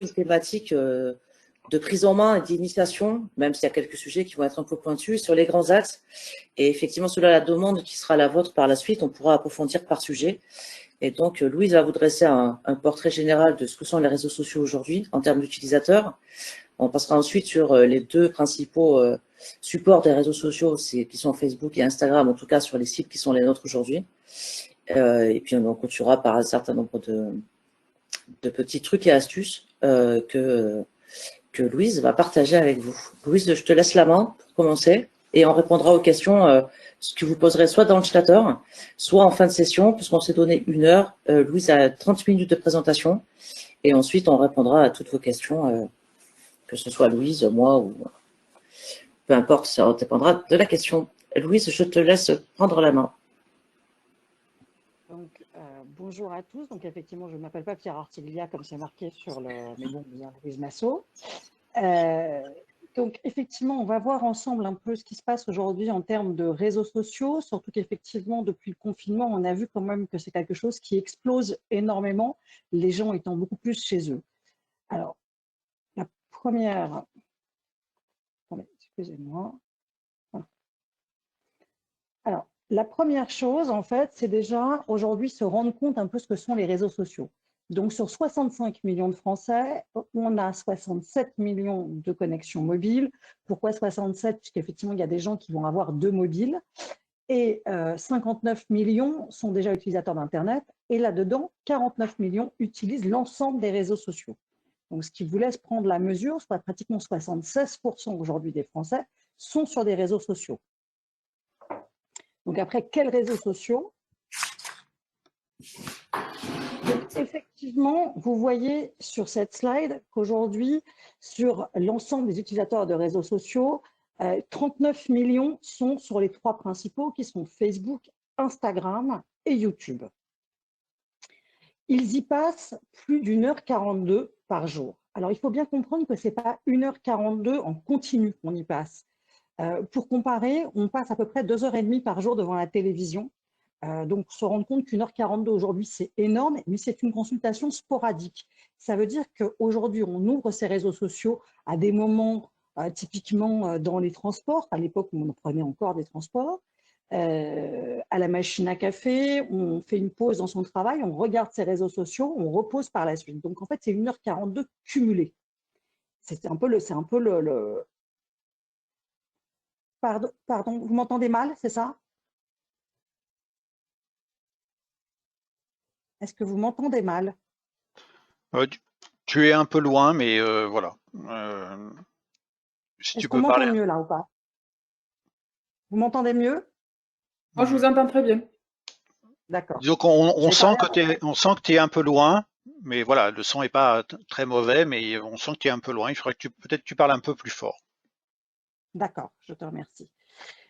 une thématique de prise en main et d'initiation, même s'il y a quelques sujets qui vont être un peu pointus, sur les grands axes. Et effectivement, selon la demande qui sera la vôtre par la suite, on pourra approfondir par sujet. Et donc, Louise va vous dresser un portrait général de ce que sont les réseaux sociaux aujourd'hui en termes d'utilisateurs. On passera ensuite sur les deux principaux supports des réseaux sociaux, qui sont Facebook et Instagram, en tout cas sur les sites qui sont les nôtres aujourd'hui. Et puis, on continuera par un certain nombre de petits trucs et astuces que Louise va partager avec vous. Louise, je te laisse la main pour commencer et on répondra aux questions ce que vous poserez soit dans le chatter, soit en fin de session, puisqu'on s'est donné 1 heure. Louise a 30 minutes de présentation et ensuite on répondra à toutes vos questions, que ce soit Louise, moi ou peu importe, ça dépendra de la question. Louise, je te laisse prendre la main. Donc, bonjour à tous. Donc, effectivement, je ne m'appelle pas Pierre Artiglia comme c'est marqué sur le… Mais bon, bien Louise Massot. Donc, effectivement, on va voir ensemble un peu ce qui se passe aujourd'hui en termes de réseaux sociaux, surtout qu'effectivement, depuis le confinement, on a vu quand même que c'est quelque chose qui explose énormément, les gens étant beaucoup plus chez eux. Alors, la première… Attendez, excusez-moi. Alors, la première chose, en fait, c'est déjà aujourd'hui se rendre compte un peu ce que sont les réseaux sociaux. Donc, sur 65 millions de Français, on a 67 millions de connexions mobiles. Pourquoi 67? Puisqu'effectivement, il y a des gens qui vont avoir 2 mobiles. Et 59 millions sont déjà utilisateurs d'Internet. Et là-dedans, 49 millions utilisent l'ensemble des réseaux sociaux. Donc, ce qui vous laisse prendre la mesure, soit pratiquement 76% aujourd'hui des Français sont sur des réseaux sociaux. Donc après, quels réseaux sociaux? Donc, effectivement, vous voyez sur cette slide qu'aujourd'hui, sur l'ensemble des utilisateurs de réseaux sociaux, 39 millions sont sur les 3 principaux qui sont Facebook, Instagram et YouTube. Ils y passent plus d'1h42 par jour. Alors, il faut bien comprendre que ce n'est pas 1h42 en continu qu'on y passe. Pour comparer, on passe à peu près 2h30 par jour devant la télévision. Donc, se rendre compte qu'1h42 aujourd'hui, c'est énorme, mais c'est une consultation sporadique. Ça veut dire qu'aujourd'hui, on ouvre ces réseaux sociaux à des moments, typiquement dans les transports, à l'époque où on prenait encore des transports, à la machine à café, on fait une pause dans son travail, on regarde ses réseaux sociaux, on repose par la suite. Donc, en fait, c'est 1h42 cumulée. C'est un peu le… Pardon, vous m'entendez mal, c'est ça? Est-ce que vous m'entendez mal? Tu es un peu loin, mais voilà. Si Est-ce tu qu'on peux parler. m'entend mieux là ou pas? Vous m'entendez mieux? Moi, je vous entends très bien. D'accord. Disons qu'on Je vais sent parler que tu es un peu loin, mais voilà, le son est pas très mauvais, mais on sent que tu es un peu loin. Il faudrait que peut-être tu parles un peu plus fort. D'accord, je te remercie.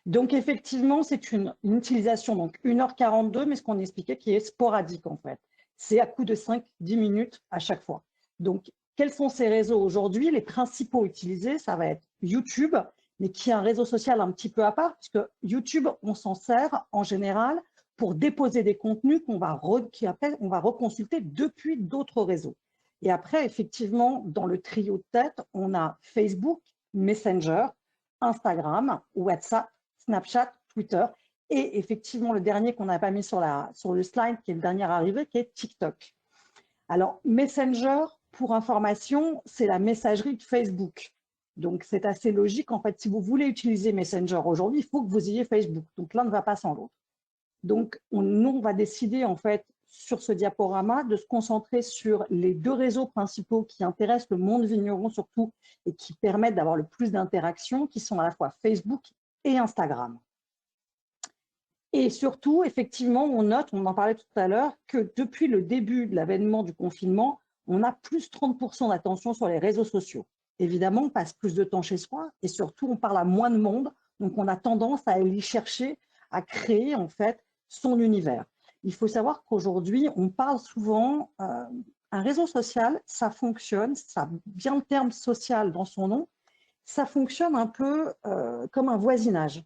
Donc, effectivement, c'est une utilisation, donc 1h42, mais ce qu'on expliquait qui est sporadique en fait. C'est à coup de 5-10 minutes à chaque fois. Donc, quels sont ces réseaux aujourd'hui? Les principaux utilisés, ça va être YouTube, mais qui est un réseau social un petit peu à part, puisque YouTube, on s'en sert en général pour déposer des contenus qu'après, on va reconsulter depuis d'autres réseaux. Et après, effectivement, dans le trio de tête, on a Facebook, Messenger, Instagram, WhatsApp, Snapchat, Twitter et effectivement le dernier qu'on n'a pas mis sur le slide, qui est le dernier arrivé, qui est TikTok. Alors, Messenger, pour information, c'est la messagerie de Facebook. Donc, c'est assez logique. En fait, si vous voulez utiliser Messenger aujourd'hui, il faut que vous ayez Facebook. Donc, l'un ne va pas sans l'autre. Donc, nous, on va décider, en fait, sur ce diaporama, de se concentrer sur les 2 réseaux principaux qui intéressent le monde vigneron surtout et qui permettent d'avoir le plus d'interactions, qui sont à la fois Facebook et Instagram. Et surtout, effectivement, on note, on en parlait tout à l'heure, que depuis le début de l'avènement du confinement, on a plus 30% d'attention sur les réseaux sociaux. Évidemment, on passe plus de temps chez soi et surtout, on parle à moins de monde. Donc, on a tendance à aller chercher, à créer en fait son univers. Il faut savoir qu'aujourd'hui, on parle souvent, un réseau social, ça fonctionne, ça a bien le terme social dans son nom, ça fonctionne un peu comme un voisinage.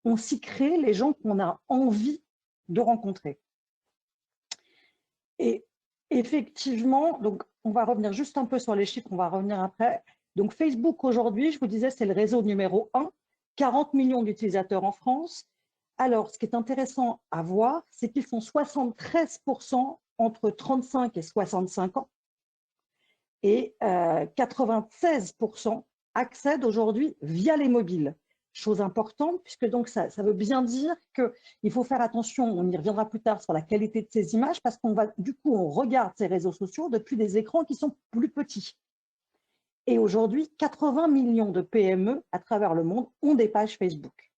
On s'y crée les gens qu'on a envie de rencontrer. Et Effectivement, donc on va revenir juste un peu sur les chiffres, on va revenir après. Donc Facebook aujourd'hui, je vous disais, c'est le réseau numéro 1, 40 millions d'utilisateurs en France. Alors, ce qui est intéressant à voir, c'est qu'ils font 73% entre 35 et 65 ans et 96% accèdent aujourd'hui via les mobiles. Chose importante, puisque donc ça veut bien dire qu'il faut faire attention, on y reviendra plus tard sur la qualité de ces images, parce qu'on va, du coup, on regarde ces réseaux sociaux depuis des écrans qui sont plus petits. Et aujourd'hui, 80 millions de PME à travers le monde ont des pages Facebook.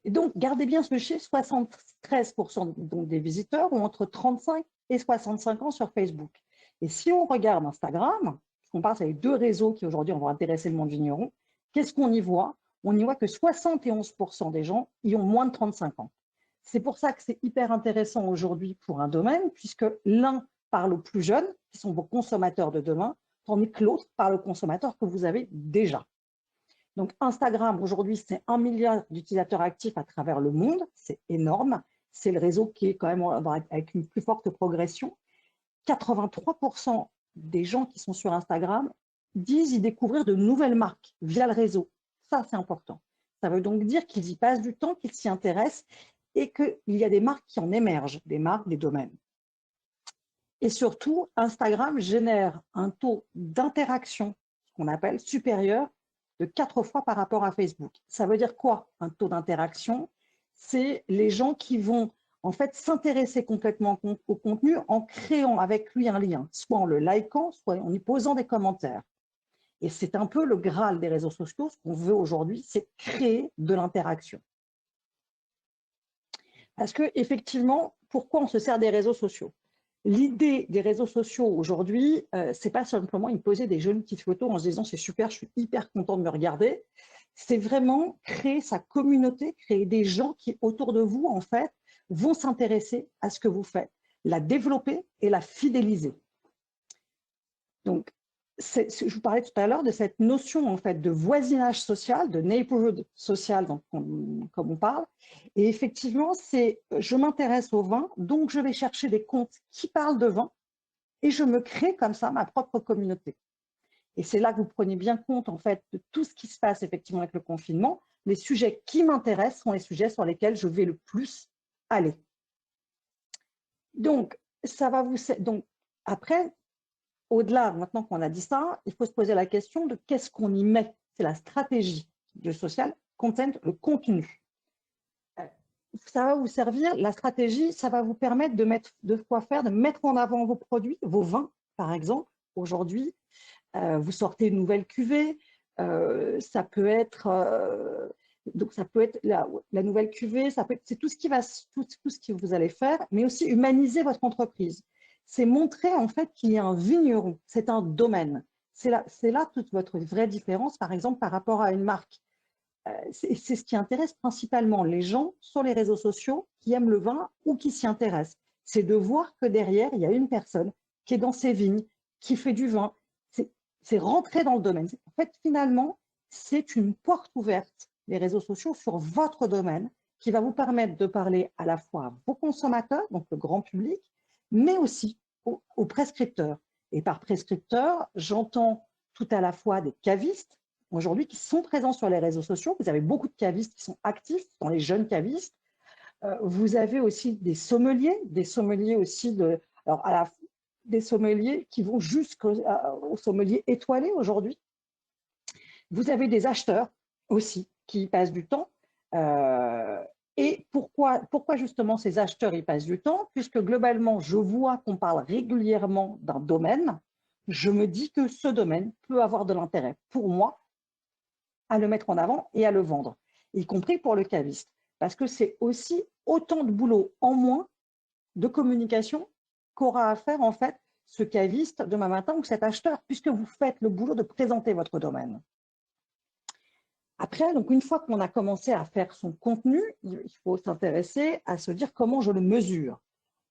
Et donc, gardez bien ce chiffre, 73% donc des visiteurs ont entre 35 et 65 ans sur Facebook. Et si on regarde Instagram, on parle avec deux réseaux qui aujourd'hui vont intéresser le monde vigneron, qu'est-ce qu'on y voit? On y voit que 71% des gens y ont moins de 35 ans. C'est pour ça que c'est hyper intéressant aujourd'hui pour un domaine, puisque l'un parle aux plus jeunes, qui sont vos consommateurs de demain, tandis que l'autre parle aux consommateurs que vous avez déjà. Donc Instagram, aujourd'hui, c'est 1 milliard d'utilisateurs actifs à travers le monde. C'est énorme. C'est le réseau qui est quand même avec une plus forte progression. 83% des gens qui sont sur Instagram disent y découvrir de nouvelles marques via le réseau. Ça, c'est important. Ça veut donc dire qu'ils y passent du temps, qu'ils s'y intéressent et qu'il y a des marques qui en émergent, des marques, des domaines. Et surtout, Instagram génère un taux d'interaction, ce qu'on appelle supérieur, de 4 fois par rapport à Facebook. Ça veut dire quoi, un taux d'interaction? C'est les gens qui vont en fait s'intéresser complètement au contenu en créant avec lui un lien, soit en le likant, soit en y posant des commentaires. Et c'est un peu le Graal des réseaux sociaux. Ce qu'on veut aujourd'hui, c'est créer de l'interaction. Parce que effectivement, pourquoi on se sert des réseaux sociaux? L'idée des réseaux sociaux aujourd'hui, c'est pas simplement y poser des jolies petites photos en se disant c'est super, je suis hyper content de me regarder. C'est vraiment créer sa communauté, créer des gens qui autour de vous en fait vont s'intéresser à ce que vous faites, la développer et la fidéliser. Donc, je vous parlais tout à l'heure de cette notion en fait de voisinage social, de neighborhood social, donc, comme on parle. Et effectivement, c'est je m'intéresse au vin, donc je vais chercher des comptes qui parlent de vin et je me crée comme ça ma propre communauté. Et c'est là que vous prenez bien compte en fait de tout ce qui se passe effectivement avec le confinement. Les sujets qui m'intéressent sont les sujets sur lesquels je vais le plus aller. Donc, ça va vous... Donc, après, au-delà, maintenant qu'on a dit ça, il faut se poser la question de qu'est-ce qu'on y met. C'est la stratégie du social content, le contenu. Ça va vous servir, la stratégie, ça va vous permettre de quoi faire, de mettre en avant vos produits, vos vins, par exemple. Aujourd'hui, vous sortez une nouvelle cuvée, ça peut être... donc, ça peut être la nouvelle cuvée, c'est tout ce que vous allez faire, mais aussi humaniser votre entreprise. C'est montrer en fait qu'il y a un vigneron, c'est un domaine. C'est là toute votre vraie différence, par exemple, par rapport à une marque. C'est ce qui intéresse principalement les gens sur les réseaux sociaux qui aiment le vin ou qui s'y intéressent. C'est de voir que derrière, il y a une personne qui est dans ses vignes, qui fait du vin. C'est rentrer dans le domaine. En fait, finalement, c'est une porte ouverte, les réseaux sociaux, sur votre domaine qui va vous permettre de parler à la fois à vos consommateurs, donc le grand public, mais aussi aux prescripteurs. Et par prescripteurs, j'entends tout à la fois des cavistes, aujourd'hui, qui sont présents sur les réseaux sociaux. Vous avez beaucoup de cavistes qui sont actifs, dans les jeunes cavistes. Vous avez aussi des sommeliers aussi, alors des sommeliers qui vont jusqu'aux sommeliers étoilés aujourd'hui. Vous avez des acheteurs aussi qui y passent du temps. Et pourquoi justement ces acheteurs y passent du temps? Puisque globalement, je vois qu'on parle régulièrement d'un domaine. Je me dis que ce domaine peut avoir de l'intérêt pour moi à le mettre en avant et à le vendre, y compris pour le caviste. Parce que c'est aussi autant de boulot en moins de communication qu'aura à faire en fait ce caviste demain matin ou cet acheteur, puisque vous faites le boulot de présenter votre domaine. Après, donc une fois qu'on a commencé à faire son contenu, il faut s'intéresser à se dire comment je le mesure.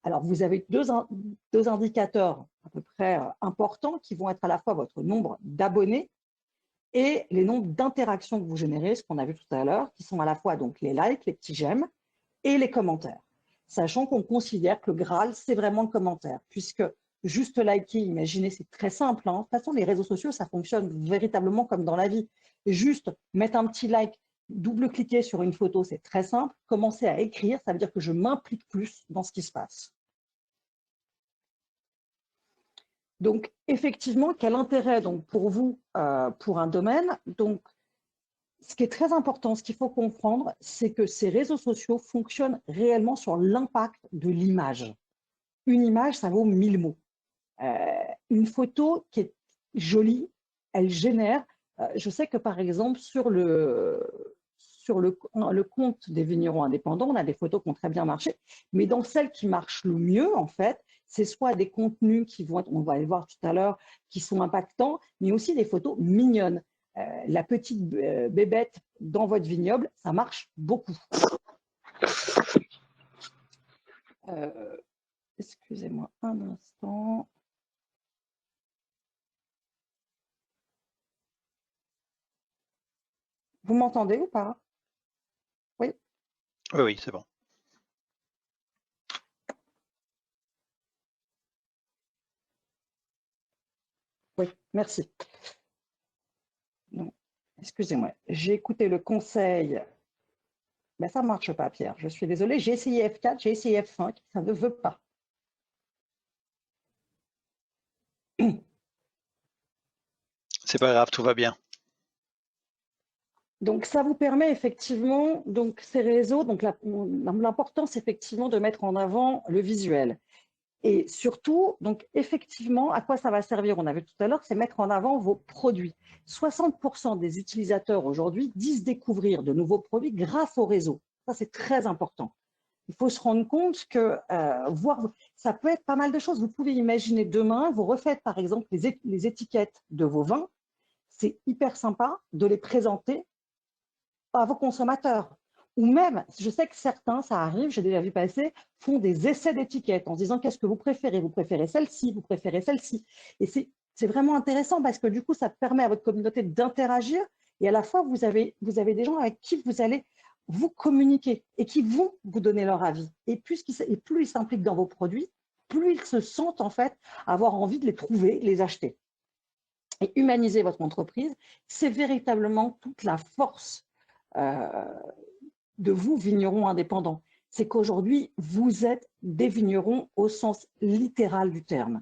Alors, vous avez deux indicateurs à peu près importants qui vont être à la fois votre nombre d'abonnés et les nombres d'interactions que vous générez, ce qu'on a vu tout à l'heure, qui sont à la fois donc les likes, les petits j'aime et les commentaires. sachant qu'on considère que le Graal, c'est vraiment le commentaire, puisque juste liker, imaginez, c'est très simple. Hein. De toute façon, les réseaux sociaux, ça fonctionne véritablement comme dans la vie. Juste mettre un petit like, double-cliquer sur une photo, c'est très simple. Commencer à écrire, ça veut dire que je m'implique plus dans ce qui se passe. Donc, effectivement, quel intérêt donc, pour vous, pour un domaine? Donc, ce qui est très important, ce qu'il faut comprendre, c'est que ces réseaux sociaux fonctionnent réellement sur l'impact de l'image. Une image, ça vaut 1000 mots. Une photo qui est jolie, elle génère. Je sais que par exemple, sur le compte des vignerons indépendants, on a des photos qui ont très bien marché, mais dans celles qui marchent le mieux, en fait, c'est soit des contenus qui vont être, on va les voir tout à l'heure, qui sont impactants, mais aussi des photos mignonnes. La petite bébête dans votre vignoble, ça marche beaucoup. Excusez-moi un instant. Vous m'entendez ou pas? Oui. Oui, oui, c'est bon. Oui, merci. Excusez-moi, j'ai écouté le conseil. Ben, ça ne marche pas, Pierre. Je suis désolée, j'ai essayé F4, j'ai essayé F5, ça ne veut pas. C'est pas grave, tout va bien. Donc, ça vous permet effectivement, donc ces réseaux, donc l'importance effectivement de mettre en avant le visuel. Et surtout, donc effectivement, à quoi ça va servir? On a vu tout à l'heure, c'est mettre en avant vos produits. 60% des utilisateurs aujourd'hui disent découvrir de nouveaux produits grâce au réseau. Ça, c'est très important. Il faut se rendre compte que ça peut être pas mal de choses. Vous pouvez imaginer demain, vous refaites par exemple les étiquettes de vos vins. C'est hyper sympa de les présenter à vos consommateurs. Ou même, je sais que certains, ça arrive, j'ai déjà vu passer, font des essais d'étiquettes en se disant qu'est-ce que vous préférez? Vous préférez celle-ci, vous préférez celle-ci. Et c'est vraiment intéressant parce que du coup, ça permet à votre communauté d'interagir et à la fois, vous avez des gens avec qui vous allez vous communiquer et qui vont vous donner leur avis. Et plus ils s'impliquent dans vos produits, plus ils se sentent en fait avoir envie de les trouver, de les acheter. Et humaniser votre entreprise, c'est véritablement toute la force de vous, vignerons indépendants. C'est qu'aujourd'hui, vous êtes des vignerons au sens littéral du terme.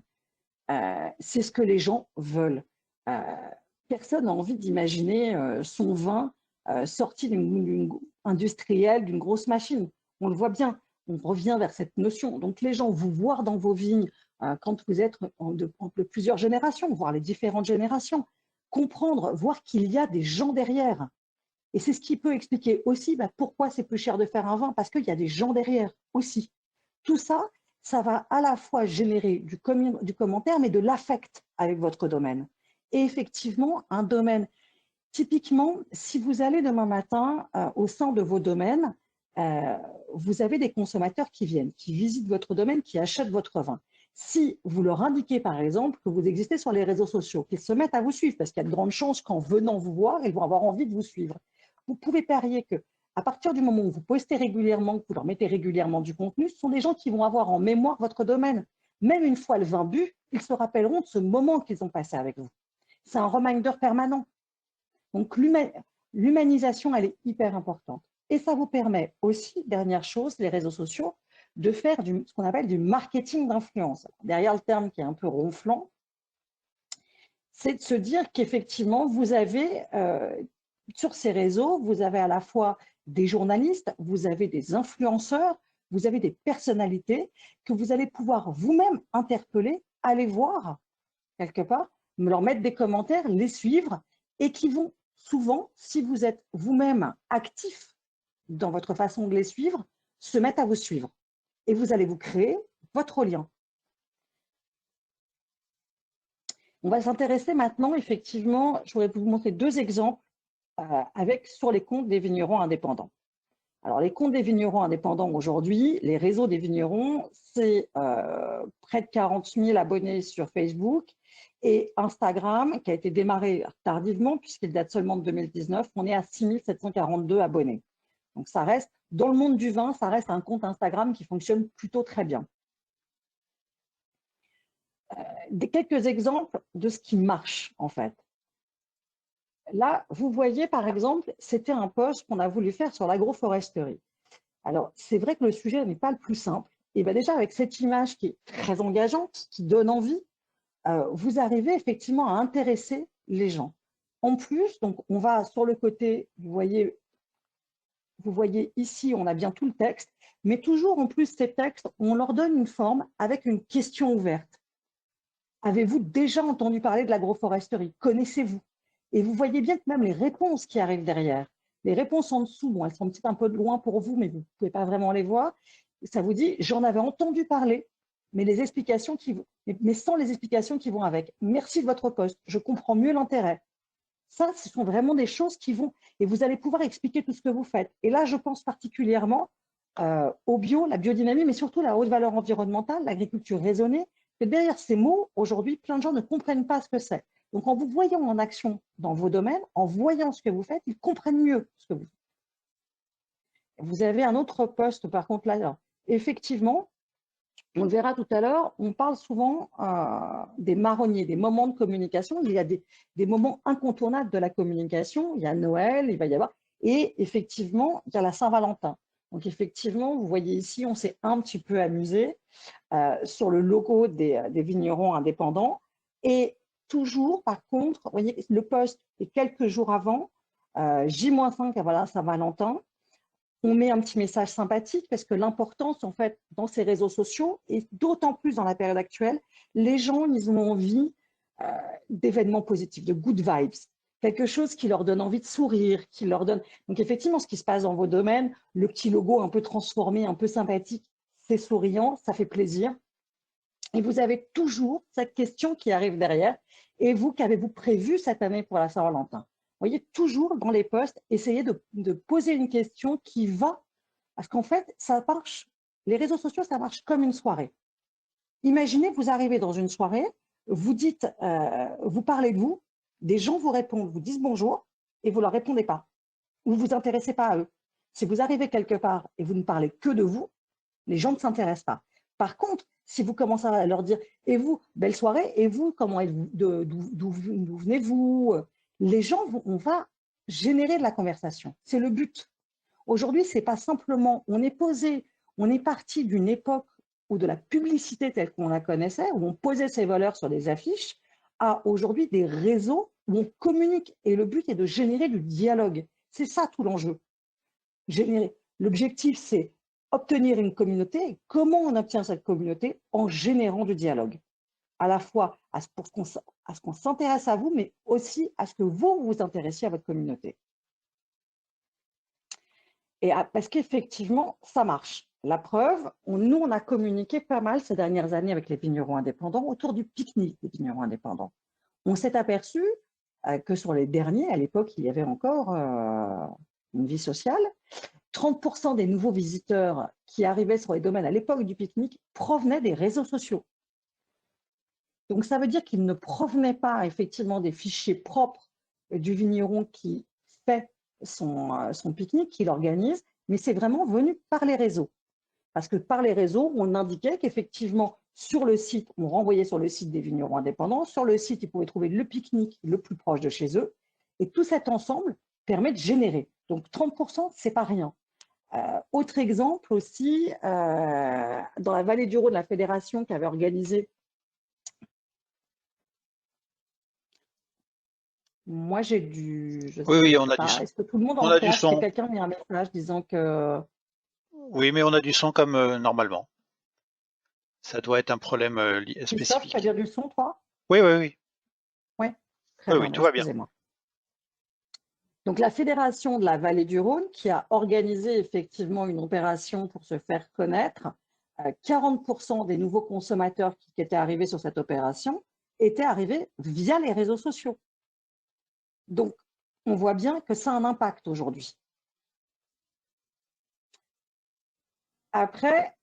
C'est ce que les gens veulent. Personne n'a envie d'imaginer son vin sorti d'une industrielle, d'une grosse machine. On le voit bien, on revient vers cette notion. Donc les gens vous voient dans vos vignes quand vous êtes de plusieurs générations, voire les différentes générations, comprendre, voir qu'il y a des gens derrière. Et c'est ce qui peut expliquer aussi pourquoi c'est plus cher de faire un vin, parce qu'il y a des gens derrière aussi. Tout ça, ça va à la fois générer du commentaire, mais de l'affect avec votre domaine. Et effectivement, un domaine, typiquement, si vous allez demain matin au sein de vos domaines, vous avez des consommateurs qui viennent, qui visitent votre domaine, qui achètent votre vin. Si vous leur indiquez, par exemple, que vous existez sur les réseaux sociaux, qu'ils se mettent à vous suivre, parce qu'il y a de grandes chances qu'en venant vous voir, ils vont avoir envie de vous suivre. Vous pouvez parier qu'à partir du moment où vous postez régulièrement, que vous leur mettez régulièrement du contenu, ce sont des gens qui vont avoir en mémoire votre domaine. Même une fois le vin bu, ils se rappelleront de ce moment qu'ils ont passé avec vous. C'est un reminder permanent. Donc, l'humanisation, elle est hyper importante. Et ça vous permet aussi, dernière chose, les réseaux sociaux, de faire ce qu'on appelle du marketing d'influence. Derrière le terme qui est un peu ronflant, c'est de se dire qu'effectivement, vous avez, sur ces réseaux, vous avez à la fois des journalistes, vous avez des influenceurs, vous avez des personnalités que vous allez pouvoir vous-même interpeller, aller voir quelque part, leur mettre des commentaires, les suivre, et qui vont souvent, si vous êtes vous-même actif dans votre façon de les suivre, se mettre à vous suivre. Et vous allez vous créer votre lien. On va s'intéresser maintenant, effectivement, je voudrais vous montrer deux exemples sur les comptes des vignerons indépendants. Alors, les comptes des vignerons indépendants aujourd'hui, les réseaux des vignerons, c'est près de 40 000 abonnés sur Facebook et Instagram, qui a été démarré tardivement puisqu'il date seulement de 2019, on est à 6 742 abonnés. Donc, ça reste Dans le monde du vin, ça reste un compte Instagram qui fonctionne plutôt très bien. Quelques exemples de ce qui marche, en fait. Là, vous voyez, par exemple, c'était un post qu'on a voulu faire sur l'agroforesterie. Alors, c'est vrai que le sujet n'est pas le plus simple. Et bien déjà, avec cette image qui est très engageante, qui donne envie, vous arrivez effectivement à intéresser les gens. En plus, donc, on va sur le côté, vous voyez ici, on a bien tout le texte, mais toujours en plus, ces textes, on leur donne une forme avec une question ouverte. Avez-vous déjà entendu parler de l'agroforesterie? Connaissez-vous? Et vous voyez bien que même les réponses qui arrivent derrière, les réponses en dessous, bon, elles sont peut-être un peu de loin pour vous, mais vous ne pouvez pas vraiment les voir. Ça vous dit, j'en avais entendu parler, mais sans les explications qui vont avec. Merci de votre poste, je comprends mieux l'intérêt. Ça, ce sont vraiment des choses qui vont, et vous allez pouvoir expliquer tout ce que vous faites. Et là, je pense particulièrement au bio, la biodynamie, mais surtout la haute valeur environnementale, l'agriculture raisonnée. Et derrière ces mots, aujourd'hui, plein de gens ne comprennent pas ce que c'est. Donc, en vous voyant en action dans vos domaines, en voyant ce que vous faites, ils comprennent mieux ce que vous faites. Vous avez un autre poste, par contre, là, alors, effectivement, on le verra tout à l'heure, on parle souvent des marronniers, des moments de communication. Il y a des moments incontournables de la communication. Il y a Noël, il va y avoir, et effectivement, il y a la Saint-Valentin. Donc, effectivement, vous voyez ici, on s'est un petit peu amusé sur le logo des vignerons indépendants. Et toujours, par contre, vous voyez, le post est quelques jours avant, J-5 avant la Saint-Valentin. On met un petit message sympathique parce que l'importance, en fait, dans ces réseaux sociaux, et d'autant plus dans la période actuelle, les gens, ils ont envie d'événements positifs, de good vibes, quelque chose qui leur donne envie de sourire, qui leur donne… Donc, effectivement, ce qui se passe dans vos domaines, le petit logo un peu transformé, un peu sympathique, c'est souriant, ça fait plaisir. Et vous avez toujours cette question qui arrive derrière. Et vous, qu'avez-vous prévu cette année pour la Saint-Valentin? Vous voyez, toujours dans les posts, essayez de poser une question qui va, parce qu'en fait, ça marche, les réseaux sociaux, ça marche comme une soirée. Imaginez, vous arrivez dans une soirée, vous dites, vous parlez de vous, des gens vous répondent, vous disent bonjour, et vous ne leur répondez pas, ou vous vous intéressez pas à eux. Si vous arrivez quelque part et vous ne parlez que de vous, les gens ne s'intéressent pas. Par contre, si vous commencez à leur dire, et vous, belle soirée, et vous, comment êtes-vous, d'où venez-vous? Les gens, on va générer de la conversation. C'est le but. Aujourd'hui, ce n'est pas simplement, on est parti d'une époque où de la publicité telle qu'on la connaissait, où on posait ses valeurs sur des affiches, à aujourd'hui des réseaux où on communique. Et le but est de générer du dialogue. C'est ça tout l'enjeu. L'objectif, c'est obtenir une communauté. Et comment on obtient cette communauté? En générant du dialogue. À la fois à ce qu'on s'intéresse à vous, mais aussi à ce que vous vous intéressiez à votre communauté. Et parce qu'effectivement, ça marche. La preuve, nous, on a communiqué pas mal ces dernières années avec les vignerons indépendants autour du pique-nique des vignerons indépendants. On s'est aperçu que sur les derniers, à l'époque, il y avait encore une vie sociale. 30% des nouveaux visiteurs qui arrivaient sur les domaines à l'époque du pique-nique provenaient des réseaux sociaux. Donc, ça veut dire qu'ils ne provenaient pas effectivement des fichiers propres du vigneron qui fait son pique-nique, qui l'organise, mais c'est vraiment venu par les réseaux. Parce que par les réseaux, on indiquait qu'effectivement, sur le site, on renvoyait sur le site des vignerons indépendants. Sur le site, ils pouvaient trouver le pique-nique le plus proche de chez eux. Et tout cet ensemble permet de générer. Donc, 30%, ce n'est pas rien. Autre exemple aussi, dans la vallée du Rhône, la fédération qui avait organisé… Moi, j'ai du… Oui, on a du pas. son. Est-ce que tout le monde On a du entend? Est-ce que son. quelqu'un met un message disant que… Oui, mais on a du son comme normalement. Ça doit être un problème Christophe, tu as spécifique. bien du son, toi? Oui, oui, oui. Oui, très Oui, bien, oui, tout va bien. excusez-moi. Donc, la fédération de la vallée du Rhône qui a organisé effectivement une opération pour se faire connaître, 40% des nouveaux consommateurs qui étaient arrivés sur cette opération étaient arrivés via les réseaux sociaux. Donc, on voit bien que ça a un impact aujourd'hui. Après,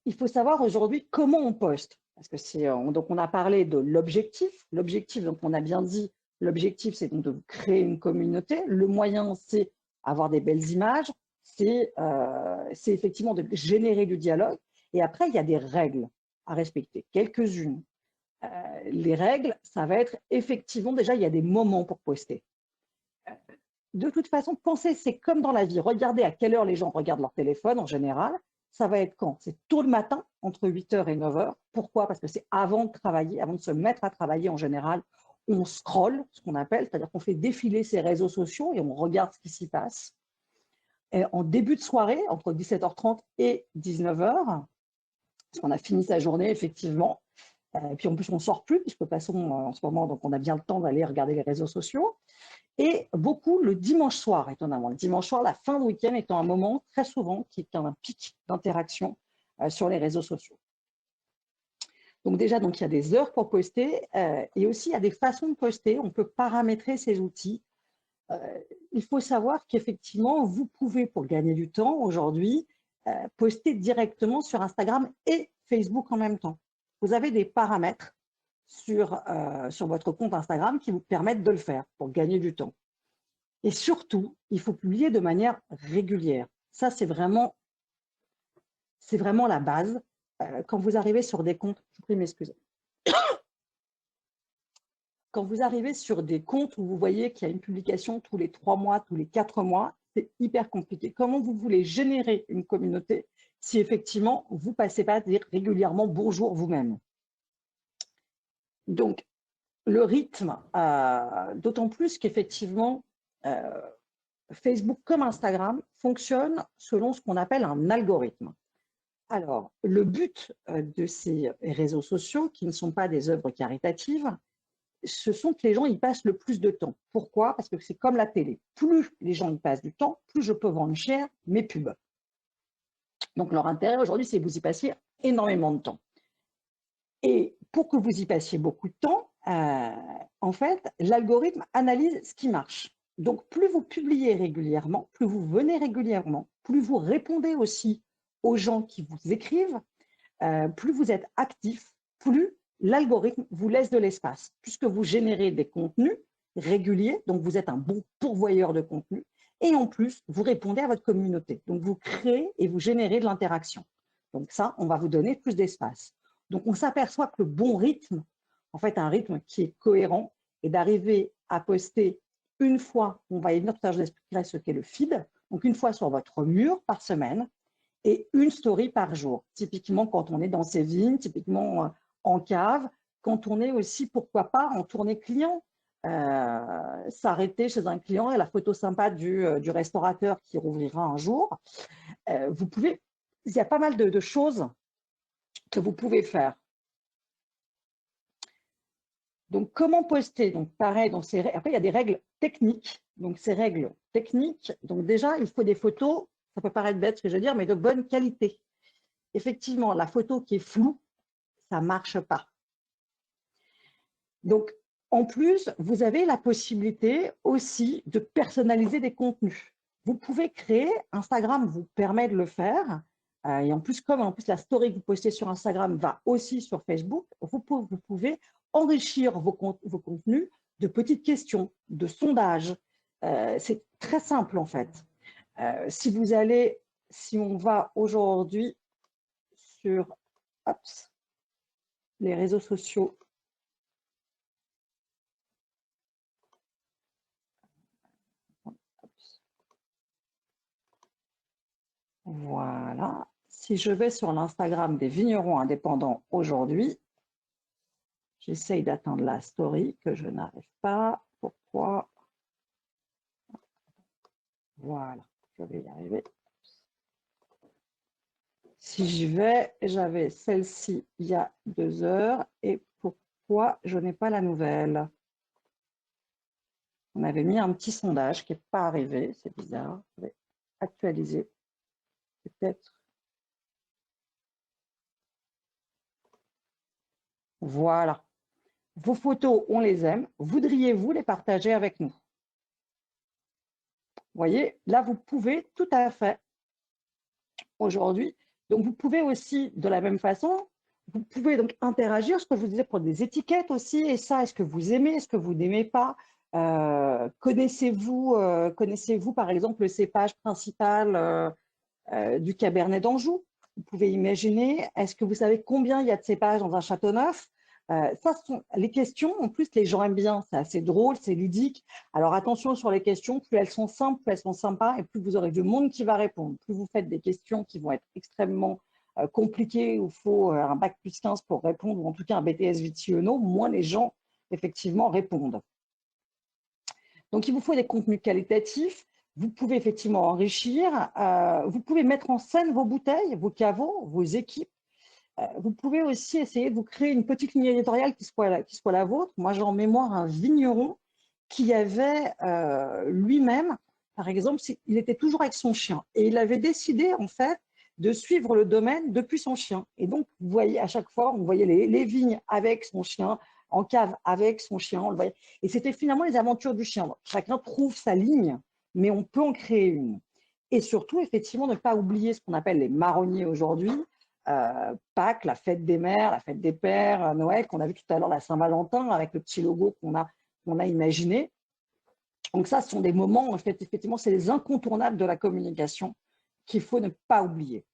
il faut savoir aujourd'hui comment on poste. Parce que donc on a parlé de l'objectif. L'objectif, donc on a bien dit, l'objectif c'est donc de créer une communauté. Le moyen, c'est avoir des belles images, c'est effectivement de générer du dialogue. Et après, il y a des règles à respecter, quelques-unes. Les règles, ça va être effectivement, déjà, il y a des moments pour poster. De toute façon, pensez, c'est comme dans la vie. Regardez à quelle heure les gens regardent leur téléphone en général. Ça va être quand? C'est tôt le matin, entre 8h et 9h. Pourquoi? Parce que c'est avant de travailler, avant de se mettre à travailler en général, on scrolle, ce qu'on appelle, c'est-à-dire qu'on fait défiler ses réseaux sociaux et on regarde ce qui s'y passe. Et en début de soirée, entre 17h30 et 19h, parce qu'on a fini sa journée, effectivement. Et puis en plus, on ne sort plus, puisque de toute façon, en ce moment, donc on a bien le temps d'aller regarder les réseaux sociaux. Et beaucoup le dimanche soir, étonnamment. Le dimanche soir, la fin de week-end étant un moment, très souvent, qui est un pic d'interaction sur les réseaux sociaux. Donc déjà, donc, il y a des heures pour poster et aussi il y a des façons de poster. On peut paramétrer ces outils. Il faut savoir qu'effectivement, vous pouvez, pour gagner du temps aujourd'hui, poster directement sur Instagram et Facebook en même temps. Vous avez des paramètres sur votre compte Instagram qui vous permettent de le faire pour gagner du temps. Et surtout, il faut publier de manière régulière. Ça, c'est vraiment la base. Quand vous arrivez sur des comptes, je vous prie de m'excuser. Quand vous arrivez sur des comptes où vous voyez qu'il y a une publication tous les 3 mois, tous les 4 mois, c'est hyper compliqué. Comment vous voulez générer une communauté si effectivement vous ne passez pas à dire régulièrement bonjour vous-même? Donc, le rythme, d'autant plus qu'effectivement, Facebook comme Instagram fonctionnent selon ce qu'on appelle un algorithme. Alors, le but de ces réseaux sociaux, qui ne sont pas des œuvres caritatives, ce sont que les gens y passent le plus de temps. Pourquoi? Parce que c'est comme la télé. Plus les gens y passent du temps, plus je peux vendre cher mes pubs. Donc, leur intérêt aujourd'hui, c'est que vous y passiez énormément de temps. Et pour que vous y passiez beaucoup de temps, en fait, l'algorithme analyse ce qui marche. Donc, plus vous publiez régulièrement, plus vous venez régulièrement, plus vous répondez aussi aux gens qui vous écrivent, plus vous êtes actif, plus l'algorithme vous laisse de l'espace, puisque vous générez des contenus réguliers, donc vous êtes un bon pourvoyeur de contenu, et en plus, vous répondez à votre communauté. Donc, vous créez et vous générez de l'interaction. Donc ça, on va vous donner plus d'espace. Donc, on s'aperçoit que le bon rythme, en fait, un rythme qui est cohérent, est d'arriver à poster une fois, on va y venir tout à l'heure, je vous expliquerai ce qu'est le feed, donc une fois sur votre mur par semaine et une story par jour. Typiquement, quand on est dans ses vignes, typiquement en cave, quand on est aussi, pourquoi pas, en tournée client, s'arrêter chez un client et la photo sympa du restaurateur qui rouvrira un jour. Vous pouvez, il y a pas mal de choses que vous pouvez faire. Donc, comment poster? Donc, pareil, après, il y a des règles techniques. Donc, ces règles techniques, donc déjà, il faut des photos, ça peut paraître bête ce que je veux dire, mais de bonne qualité. Effectivement, la photo qui est floue, ça ne marche pas. Donc, en plus, vous avez la possibilité aussi de personnaliser des contenus. Vous pouvez créer, Instagram vous permet de le faire, et en plus, comme la story que vous postez sur Instagram va aussi sur Facebook, vous pouvez enrichir vos contenus de petites questions, de sondages. C'est très simple en fait. Si on va aujourd'hui sur les réseaux sociaux, voilà. Si je vais sur l'Instagram des vignerons indépendants aujourd'hui, j'essaye d'atteindre la story que je n'arrive pas. Pourquoi? Voilà, je vais y arriver. Si j'y vais, j'avais celle-ci il y a 2 heures. Et pourquoi je n'ai pas la nouvelle? On avait mis un petit sondage qui n'est pas arrivé. C'est bizarre. Je vais actualiser. Peut-être. Voilà. Vos photos, on les aime. Voudriez-vous les partager avec nous? Vous voyez, là, vous pouvez tout à fait aujourd'hui. Donc, vous pouvez aussi, de la même façon, vous pouvez donc interagir, ce que je vous disais, pour des étiquettes aussi. Et ça, est-ce que vous aimez, est-ce que vous n'aimez pas? Connaissez-vous par exemple le cépage principal du Cabernet d'Anjou? Vous pouvez imaginer, est-ce que vous savez combien il y a de cépages dans un château neuf? Ça sont les questions. En plus, les gens aiment bien, c'est assez drôle, c'est ludique. Alors attention sur les questions, plus elles sont simples, plus elles sont sympas, et plus vous aurez du monde qui va répondre. Plus vous faites des questions qui vont être extrêmement compliquées, où il faut un bac plus 15 pour répondre, ou en tout cas un BTS Vitiono, moins les gens effectivement répondent. Donc, il vous faut des contenus qualitatifs. Vous pouvez effectivement enrichir. Vous pouvez mettre en scène vos bouteilles, vos caveaux, vos équipes. Vous pouvez aussi essayer de vous créer une petite ligne éditoriale qui soit la vôtre. Moi, j'ai en mémoire un vigneron qui avait lui-même, par exemple, il était toujours avec son chien. Et il avait décidé, en fait, de suivre le domaine depuis son chien. Et donc, vous voyez, à chaque fois, on voyait les vignes avec son chien, en cave avec son chien, on le voyait. Et c'était finalement les aventures du chien. Donc, chacun trouve sa ligne, mais on peut en créer une. Et surtout, effectivement, ne pas oublier ce qu'on appelle les marronniers aujourd'hui, Pâques, la fête des mères, la fête des pères, Noël, qu'on a vu tout à l'heure, la Saint-Valentin, avec le petit logo qu'on a imaginé. Donc ça, ce sont des moments, en fait, effectivement, c'est les incontournables de la communication qu'il faut ne pas oublier.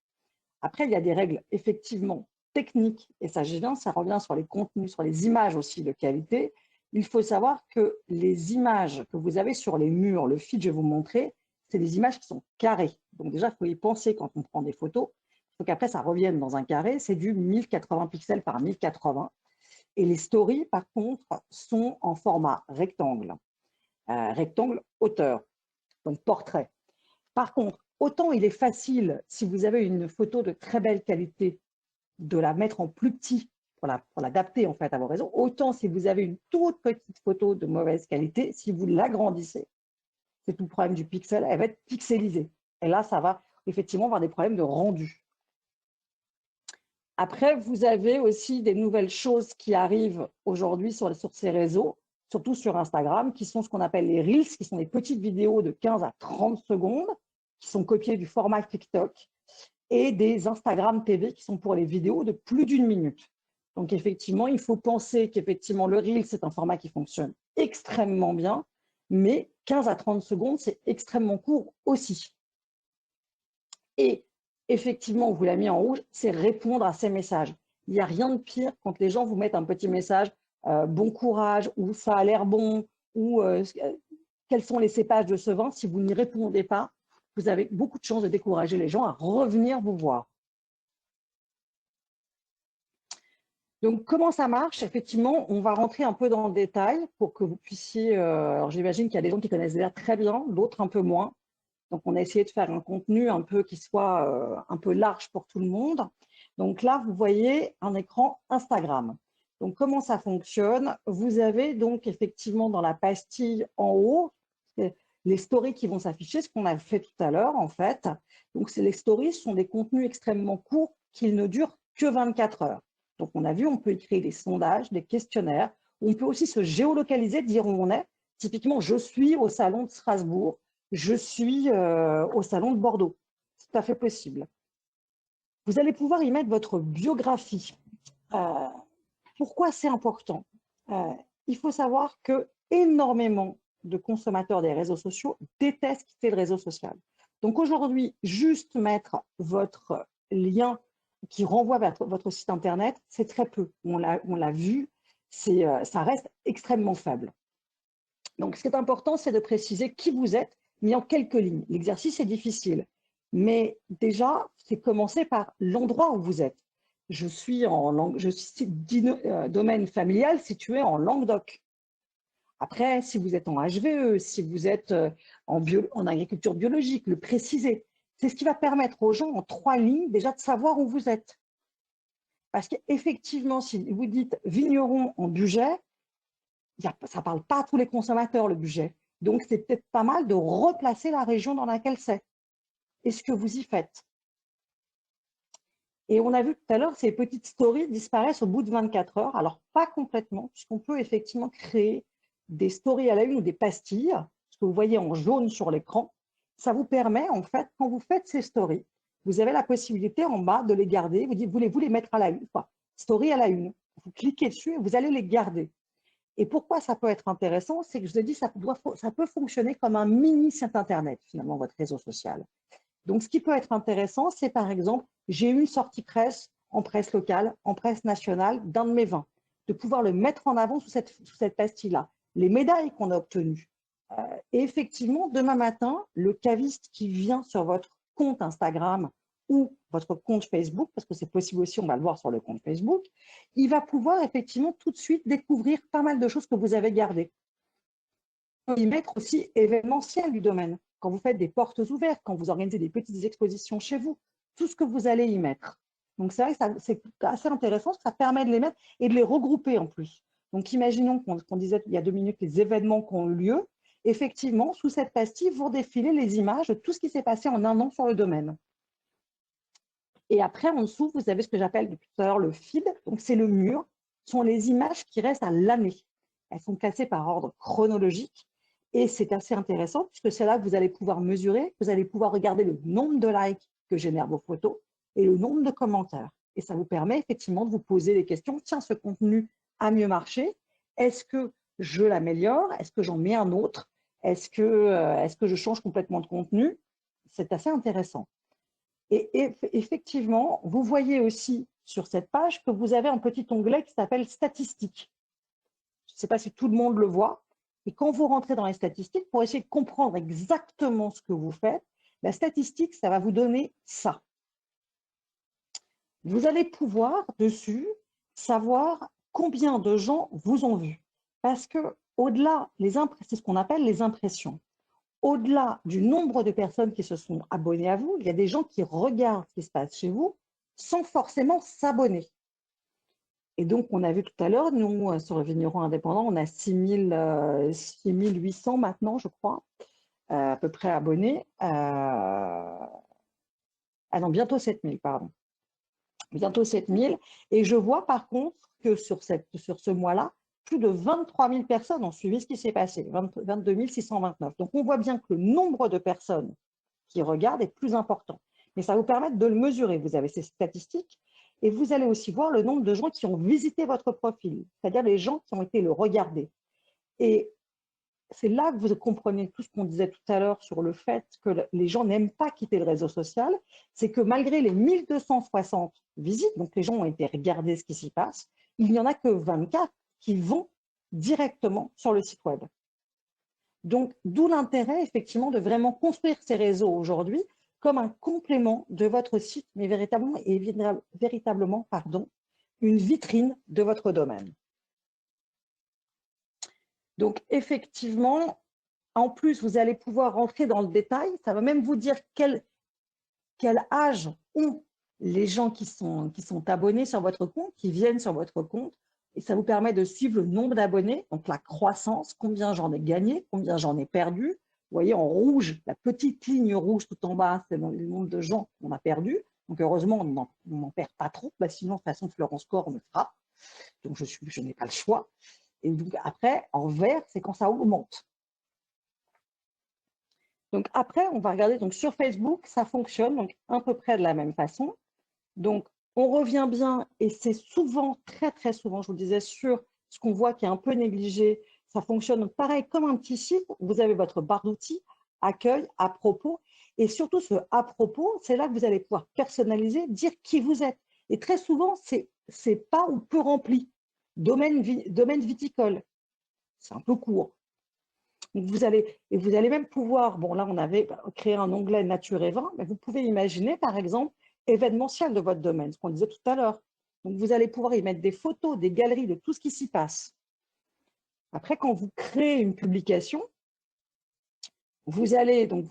Après, il y a des règles effectivement techniques, et ça revient sur les contenus, sur les images aussi de qualité. Il faut savoir que les images que vous avez sur les murs, le feed, je vais vous montrer, c'est des images qui sont carrées. Donc déjà, il faut y penser quand on prend des photos. Il faut qu'après, ça revienne dans un carré. C'est du 1080 pixels par 1080. Et les stories, par contre, sont en format rectangle. Rectangle hauteur, donc portrait. Par contre, autant il est facile, si vous avez une photo de très belle qualité, de la mettre en plus petit pour l'adapter en fait à vos réseaux, autant si vous avez une toute petite photo de mauvaise qualité, si vous l'agrandissez, c'est tout le problème du pixel, elle va être pixelisée. Et là, ça va effectivement avoir des problèmes de rendu. Après, vous avez aussi des nouvelles choses qui arrivent aujourd'hui sur ces réseaux, surtout sur Instagram, qui sont ce qu'on appelle les Reels, qui sont des petites vidéos de 15 à 30 secondes, qui sont copiées du format TikTok, et des Instagram TV qui sont pour les vidéos de plus d'1 minute. Donc, effectivement, il faut penser qu'effectivement, le Reel, c'est un format qui fonctionne extrêmement bien, mais 15 à 30 secondes, c'est extrêmement court aussi. Et effectivement, on vous l'a mis en rouge, c'est répondre à ces messages. Il n'y a rien de pire quand les gens vous mettent un petit message bon courage, ou ça a l'air bon, ou quels sont les cépages de ce vin. Si vous n'y répondez pas, vous avez beaucoup de chances de décourager les gens à revenir vous voir. Donc, comment ça marche? Effectivement, on va rentrer un peu dans le détail pour que vous puissiez… alors, j'imagine qu'il y a des gens qui connaissent déjà très bien, d'autres un peu moins. Donc, on a essayé de faire un contenu un peu qui soit un peu large pour tout le monde. Donc là, vous voyez un écran Instagram. Donc, comment ça fonctionne? Vous avez donc effectivement dans la pastille en haut les stories qui vont s'afficher, ce qu'on a fait tout à l'heure en fait. Donc, les stories sont des contenus extrêmement courts qui ne durent que 24 heures. Donc, on a vu, on peut y créer des sondages, des questionnaires. On peut aussi se géolocaliser, dire où on est. Typiquement, je suis au salon de Strasbourg, je suis au salon de Bordeaux. C'est tout à fait possible. Vous allez pouvoir y mettre votre biographie. Pourquoi c'est important? Il faut savoir que énormément de consommateurs des réseaux sociaux détestent quitter le réseau social. Donc aujourd'hui, juste mettre votre lien qui renvoie vers votre site internet, c'est très peu. On l'a vu, ça reste extrêmement faible. Donc ce qui est important, c'est de préciser qui vous êtes, mais en quelques lignes. L'exercice est difficile, mais déjà, c'est commencer par l'endroit où vous êtes. Je suis domaine familial situé en Languedoc. Après, si vous êtes en HVE, si vous êtes en agriculture biologique, le préciser. C'est ce qui va permettre aux gens en 3 lignes déjà de savoir où vous êtes. Parce qu'effectivement, si vous dites vigneron en Bugey, ça ne parle pas à tous les consommateurs, le Bugey. Donc, c'est peut-être pas mal de replacer la région dans laquelle c'est. Est-ce que vous y faites? Et on a vu tout à l'heure, ces petites stories disparaissent au bout de 24 heures. Alors, pas complètement, puisqu'on peut effectivement créer des stories à la une ou des pastilles, ce que vous voyez en jaune sur l'écran. Ça vous permet, en fait, quand vous faites ces stories, vous avez la possibilité en bas de les garder. Vous dites, voulez-vous les mettre à la une? Story à la une. Vous cliquez dessus et vous allez les garder. Et pourquoi ça peut être intéressant? C'est que je vous ai dit, ça peut fonctionner comme un mini site internet, finalement, votre réseau social. Donc, ce qui peut être intéressant, c'est par exemple, j'ai eu une sortie presse en presse locale, en presse nationale, d'un de mes vins, de pouvoir le mettre en avant sous cette pastille-là. Les médailles qu'on a obtenues. Et effectivement, demain matin, le caviste qui vient sur votre compte Instagram ou votre compte Facebook, parce que c'est possible aussi, on va le voir sur le compte Facebook, il va pouvoir effectivement tout de suite découvrir pas mal de choses que vous avez gardées. On peut y mettre aussi événementiel du domaine. Quand vous faites des portes ouvertes, quand vous organisez des petites expositions chez vous, tout ce que vous allez y mettre. Donc c'est vrai que c'est assez intéressant, ça permet de les mettre et de les regrouper en plus. Donc imaginons qu'on disait il y a 2 minutes les événements qui ont eu lieu. Effectivement, sous cette pastille, vous défilez les images de tout ce qui s'est passé en un an sur le domaine. Et après, en dessous, vous avez ce que j'appelle depuis tout à l'heure le feed. Donc c'est le mur, ce sont les images qui restent à l'année. Elles sont classées par ordre chronologique. Et c'est assez intéressant puisque c'est là que vous allez pouvoir mesurer, vous allez pouvoir regarder le nombre de likes que génèrent vos photos et le nombre de commentaires. Et ça vous permet effectivement de vous poser des questions. Tiens, ce contenu a mieux marché. Est-ce que je l'améliore? Est-ce que j'en mets un autre? Est-ce que je change complètement de contenu? C'est assez intéressant. Et effectivement, vous voyez aussi sur cette page que vous avez un petit onglet qui s'appelle Statistiques. Je ne sais pas si tout le monde le voit. Et quand vous rentrez dans les statistiques, pour essayer de comprendre exactement ce que vous faites, la statistique, ça va vous donner ça. Vous allez pouvoir, dessus, savoir combien de gens vous ont vu. Parce que au-delà, c'est ce qu'on appelle les impressions. Au-delà du nombre de personnes qui se sont abonnées à vous, il y a des gens qui regardent ce qui se passe chez vous sans forcément s'abonner. Et donc, on a vu tout à l'heure, nous, sur le vigneron indépendant, on a 6800 maintenant, je crois, à peu près abonnés. Ah non, bientôt 7000, pardon. Bientôt 7000. Et je vois par contre que sur ce mois-là, plus de 23 000 personnes ont suivi ce qui s'est passé, 22 629. Donc, on voit bien que le nombre de personnes qui regardent est plus important. Mais ça va vous permettre de le mesurer. Vous avez ces statistiques. Et vous allez aussi voir le nombre de gens qui ont visité votre profil, c'est-à-dire les gens qui ont été le regarder. Et c'est là que vous comprenez tout ce qu'on disait tout à l'heure sur le fait que les gens n'aiment pas quitter le réseau social, c'est que malgré les 1260 visites, donc les gens ont été regarder ce qui s'y passe, il n'y en a que 24 qui vont directement sur le site web. Donc, d'où l'intérêt, effectivement, de vraiment construire ces réseaux aujourd'hui comme un complément de votre site, mais véritablement, une vitrine de votre domaine. Donc, effectivement, en plus, vous allez pouvoir rentrer dans le détail. Ça va même vous dire quel âge ont les gens qui sont abonnés sur votre compte, qui viennent sur votre compte. Et ça vous permet de suivre le nombre d'abonnés, donc la croissance, combien j'en ai gagné, combien j'en ai perdu. Vous voyez en rouge, la petite ligne rouge tout en bas, c'est le nombre de gens qu'on a perdu. Donc heureusement, on n'en perd pas trop, sinon de toute façon, Florence Corr me frappe. Donc je n'ai pas le choix. Et donc après, en vert, c'est quand ça augmente. Donc après, on va regarder, donc sur Facebook, ça fonctionne donc à peu près de la même façon. Donc on revient bien, et c'est souvent, très très souvent, je vous le disais, sur ce qu'on voit qui est un peu négligé. Ça fonctionne pareil comme un petit site. Vous avez votre barre d'outils, accueil, à propos. Et surtout, ce à propos, c'est là que vous allez pouvoir personnaliser, dire qui vous êtes. Et très souvent, c'est pas ou peu rempli. Domaine viticole, c'est un peu court. Donc vous allez même pouvoir, bon là, on avait créé un onglet nature et vin, mais vous pouvez imaginer, par exemple, événementiel de votre domaine, ce qu'on disait tout à l'heure. Donc, vous allez pouvoir y mettre des photos, des galeries de tout ce qui s'y passe. Après, quand vous créez une publication, vous allez, donc,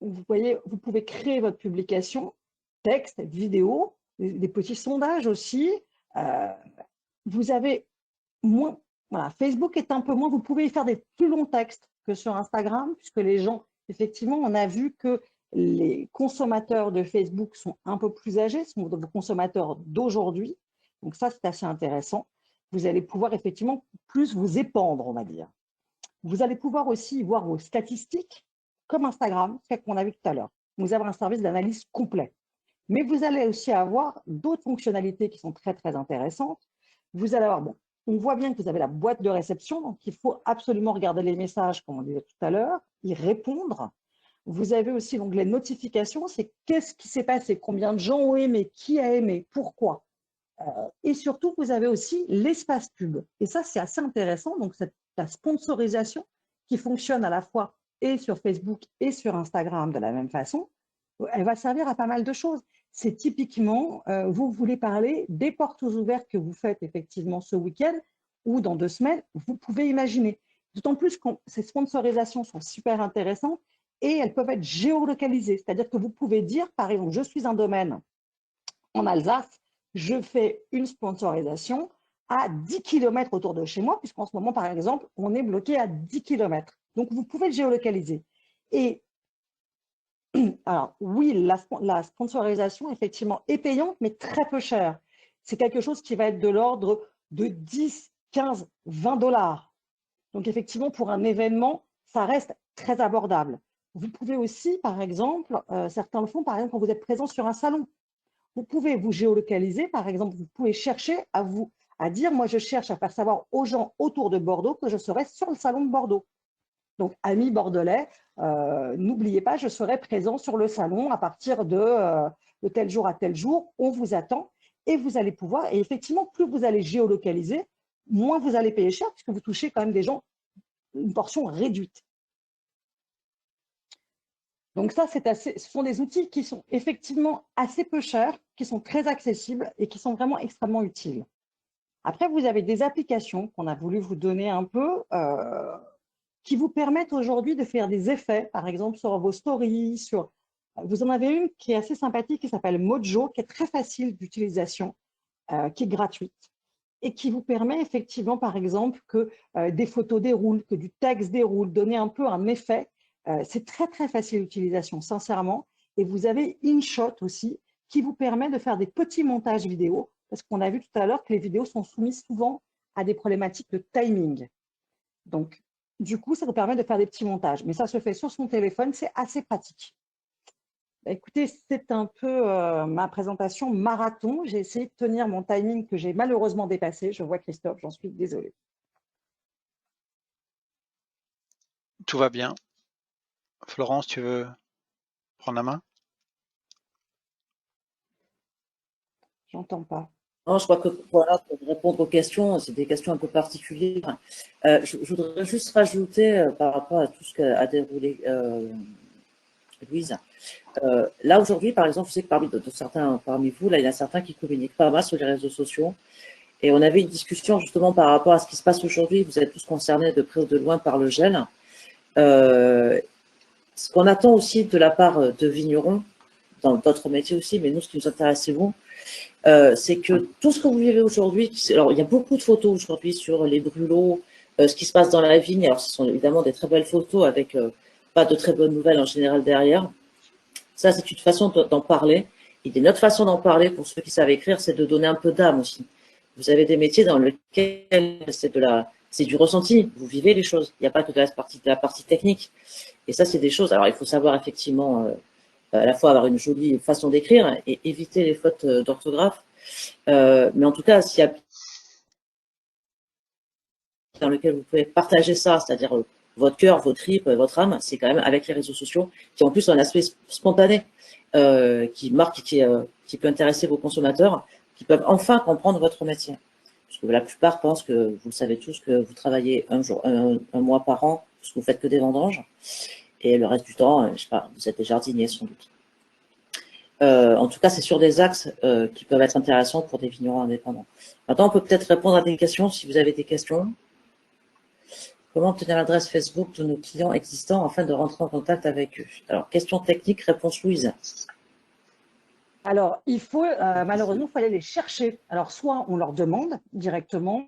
vous voyez, vous pouvez créer votre publication, texte, vidéo, des petits sondages aussi. Vous avez moins, voilà, Facebook est un peu moins, vous pouvez y faire des plus longs textes que sur Instagram, puisque les gens, effectivement, on a vu que les consommateurs de Facebook sont un peu plus âgés, sont vos consommateurs d'aujourd'hui. Donc ça, c'est assez intéressant. Vous allez pouvoir effectivement plus vous épandre, on va dire. Vous allez pouvoir aussi voir vos statistiques, comme Instagram, ce qu'on a vu tout à l'heure. Vous avez un service d'analyse complet. Mais vous allez aussi avoir d'autres fonctionnalités qui sont très, très intéressantes. Vous allez avoir, bon, on voit bien que vous avez la boîte de réception, donc il faut absolument regarder les messages, comme on disait tout à l'heure, y répondre. Vous avez aussi l'onglet notification, c'est qu'est-ce qui s'est passé, combien de gens ont aimé, qui a aimé, pourquoi. Et surtout, vous avez aussi l'espace pub. Et ça, c'est assez intéressant. Donc, c'est la sponsorisation qui fonctionne à la fois et sur Facebook et sur Instagram de la même façon. Elle va servir à pas mal de choses. C'est typiquement, vous voulez parler des portes ouvertes que vous faites effectivement ce week-end ou dans 2 semaines, vous pouvez imaginer. D'autant plus que ces sponsorisations sont super intéressantes et elles peuvent être géolocalisées. C'est-à-dire que vous pouvez dire, par exemple, je suis un domaine en Alsace, je fais une sponsorisation à 10 km autour de chez moi, puisqu'en ce moment, par exemple, on est bloqué à 10 km. Donc, vous pouvez le géolocaliser. Et alors, oui, la sponsorisation, effectivement, est payante, mais très peu chère. C'est quelque chose qui va être de l'ordre de 10, 15, 20 dollars. Donc, effectivement, pour un événement, ça reste très abordable. Vous pouvez aussi, par exemple, certains le font, par exemple, quand vous êtes présent sur un salon. Vous pouvez vous géolocaliser, par exemple, vous pouvez chercher à dire, moi, je cherche à faire savoir aux gens autour de Bordeaux que je serai sur le salon de Bordeaux. Donc, amis bordelais, n'oubliez pas, je serai présent sur le salon à partir de tel jour à tel jour. On vous attend et vous allez pouvoir. Et effectivement, plus vous allez géolocaliser, moins vous allez payer cher puisque vous touchez quand même des gens une portion réduite. Donc ça, ce sont des outils qui sont effectivement assez peu chers, qui sont très accessibles et qui sont vraiment extrêmement utiles. Après, vous avez des applications qu'on a voulu vous donner un peu, qui vous permettent aujourd'hui de faire des effets, par exemple sur vos stories. Vous en avez une qui est assez sympathique, qui s'appelle Mojo, qui est très facile d'utilisation, qui est gratuite et qui vous permet effectivement, par exemple, que des photos déroulent, que du texte déroule, donner un peu un effet. C'est très, très facile d'utilisation, sincèrement. Et vous avez InShot aussi, qui vous permet de faire des petits montages vidéo, parce qu'on a vu tout à l'heure que les vidéos sont soumises souvent à des problématiques de timing. Donc, du coup, ça vous permet de faire des petits montages. Mais ça se fait sur son téléphone, c'est assez pratique. Écoutez, c'est un peu ma présentation marathon. J'ai essayé de tenir mon timing que j'ai malheureusement dépassé. Je vois Christophe, j'en suis désolée. Tout va bien. Florence, tu veux prendre la main? J'entends pas. Non, je crois que voilà, pour répondre aux questions, c'est des questions un peu particulières. Je voudrais juste rajouter par rapport à tout ce qu'a déroulé Louise. Là, aujourd'hui, par exemple, je sais que parmi vous, là, il y en a certains qui communiquent pas mal sur les réseaux sociaux. Et on avait une discussion justement par rapport à ce qui se passe aujourd'hui. Vous êtes tous concernés de près ou de loin par le gel. Ce qu'on attend aussi de la part de vignerons, dans d'autres métiers aussi, mais nous, ce qui nous intéresse, c'est vous, c'est que tout ce que vous vivez aujourd'hui, alors il y a beaucoup de photos aujourd'hui sur les brûlots, ce qui se passe dans la vigne. Alors, ce sont évidemment des très belles photos avec pas de très bonnes nouvelles en général derrière. Ça, c'est une façon d'en parler. Et une autre façon d'en parler, pour ceux qui savent écrire, c'est de donner un peu d'âme aussi. Vous avez des métiers dans lesquels c'est du ressenti. Vous vivez les choses. Il n'y a pas que de la partie technique. Et ça, c'est des choses. Alors, il faut savoir effectivement à la fois avoir une jolie façon d'écrire et éviter les fautes d'orthographe. Mais en tout cas, s'il y a dans lequel vous pouvez partager ça, c'est-à-dire votre cœur, votre tripes, votre âme, c'est quand même avec les réseaux sociaux, qui en plus ont un aspect spontané, qui marque, qui peut intéresser vos consommateurs, qui peuvent enfin comprendre votre métier. Parce que la plupart pensent que, vous le savez tous, que vous travaillez un mois par an, parce que vous faites que des vendanges, et le reste du temps, je sais pas, vous êtes des jardiniers sans doute. En tout cas, c'est sur des axes qui peuvent être intéressants pour des vignerons indépendants. Maintenant, on peut peut-être répondre à des questions si vous avez des questions. Comment obtenir l'adresse Facebook de nos clients existants afin de rentrer en contact avec eux? Alors, question technique, réponse Louise. Alors, malheureusement, il faut aller les chercher. Alors, soit on leur demande directement,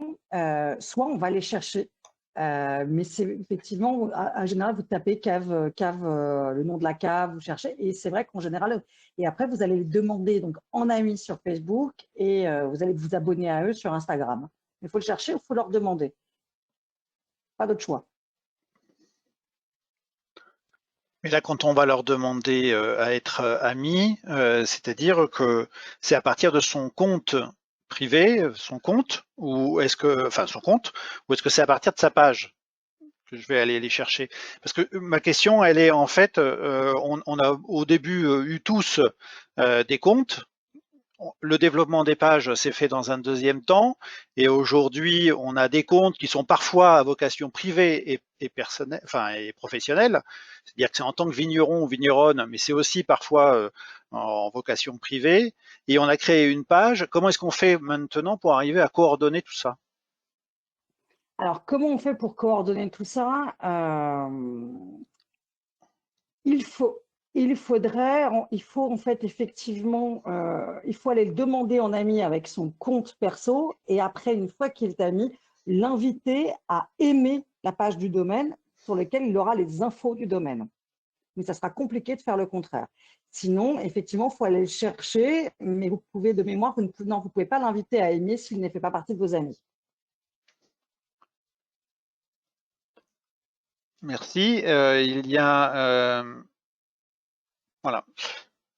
soit on va les chercher. Mais c'est effectivement, en général, vous tapez cave, le nom de la cave, vous cherchez, et c'est vrai qu'en général, et après, vous allez les demander donc, en ami sur Facebook et vous allez vous abonner à eux sur Instagram. Il faut le chercher, il faut leur demander. Pas d'autre choix. Mais là, quand on va leur demander à être amis, c'est-à-dire que c'est à partir de son compte privé, son compte, ou est-ce que, enfin son compte, ou est-ce que c'est à partir de sa page que je vais aller les chercher? Parce que ma question, elle est en fait, on a au début eu tous des comptes. Le développement des pages s'est fait dans un deuxième temps, et aujourd'hui, on a des comptes qui sont parfois à vocation privée et personnelle, enfin et professionnelle. C'est-à-dire que c'est en tant que vigneron ou vigneronne, mais c'est aussi parfois en vocation privée. Et on a créé une page. Comment est-ce qu'on fait maintenant pour arriver à coordonner tout ça? Alors, comment on fait pour coordonner tout ça? Il faut, il faut en fait effectivement, il faut aller le demander en ami avec son compte perso et après, une fois qu'il est ami, l'inviter à aimer la page du domaine sur laquelle il aura les infos du domaine. Mais ça sera compliqué de faire le contraire. Sinon, effectivement, il faut aller le chercher, mais vous pouvez de mémoire, vous ne pouvez pas l'inviter à aimer s'il ne fait pas partie de vos amis. Merci. Il y a voilà.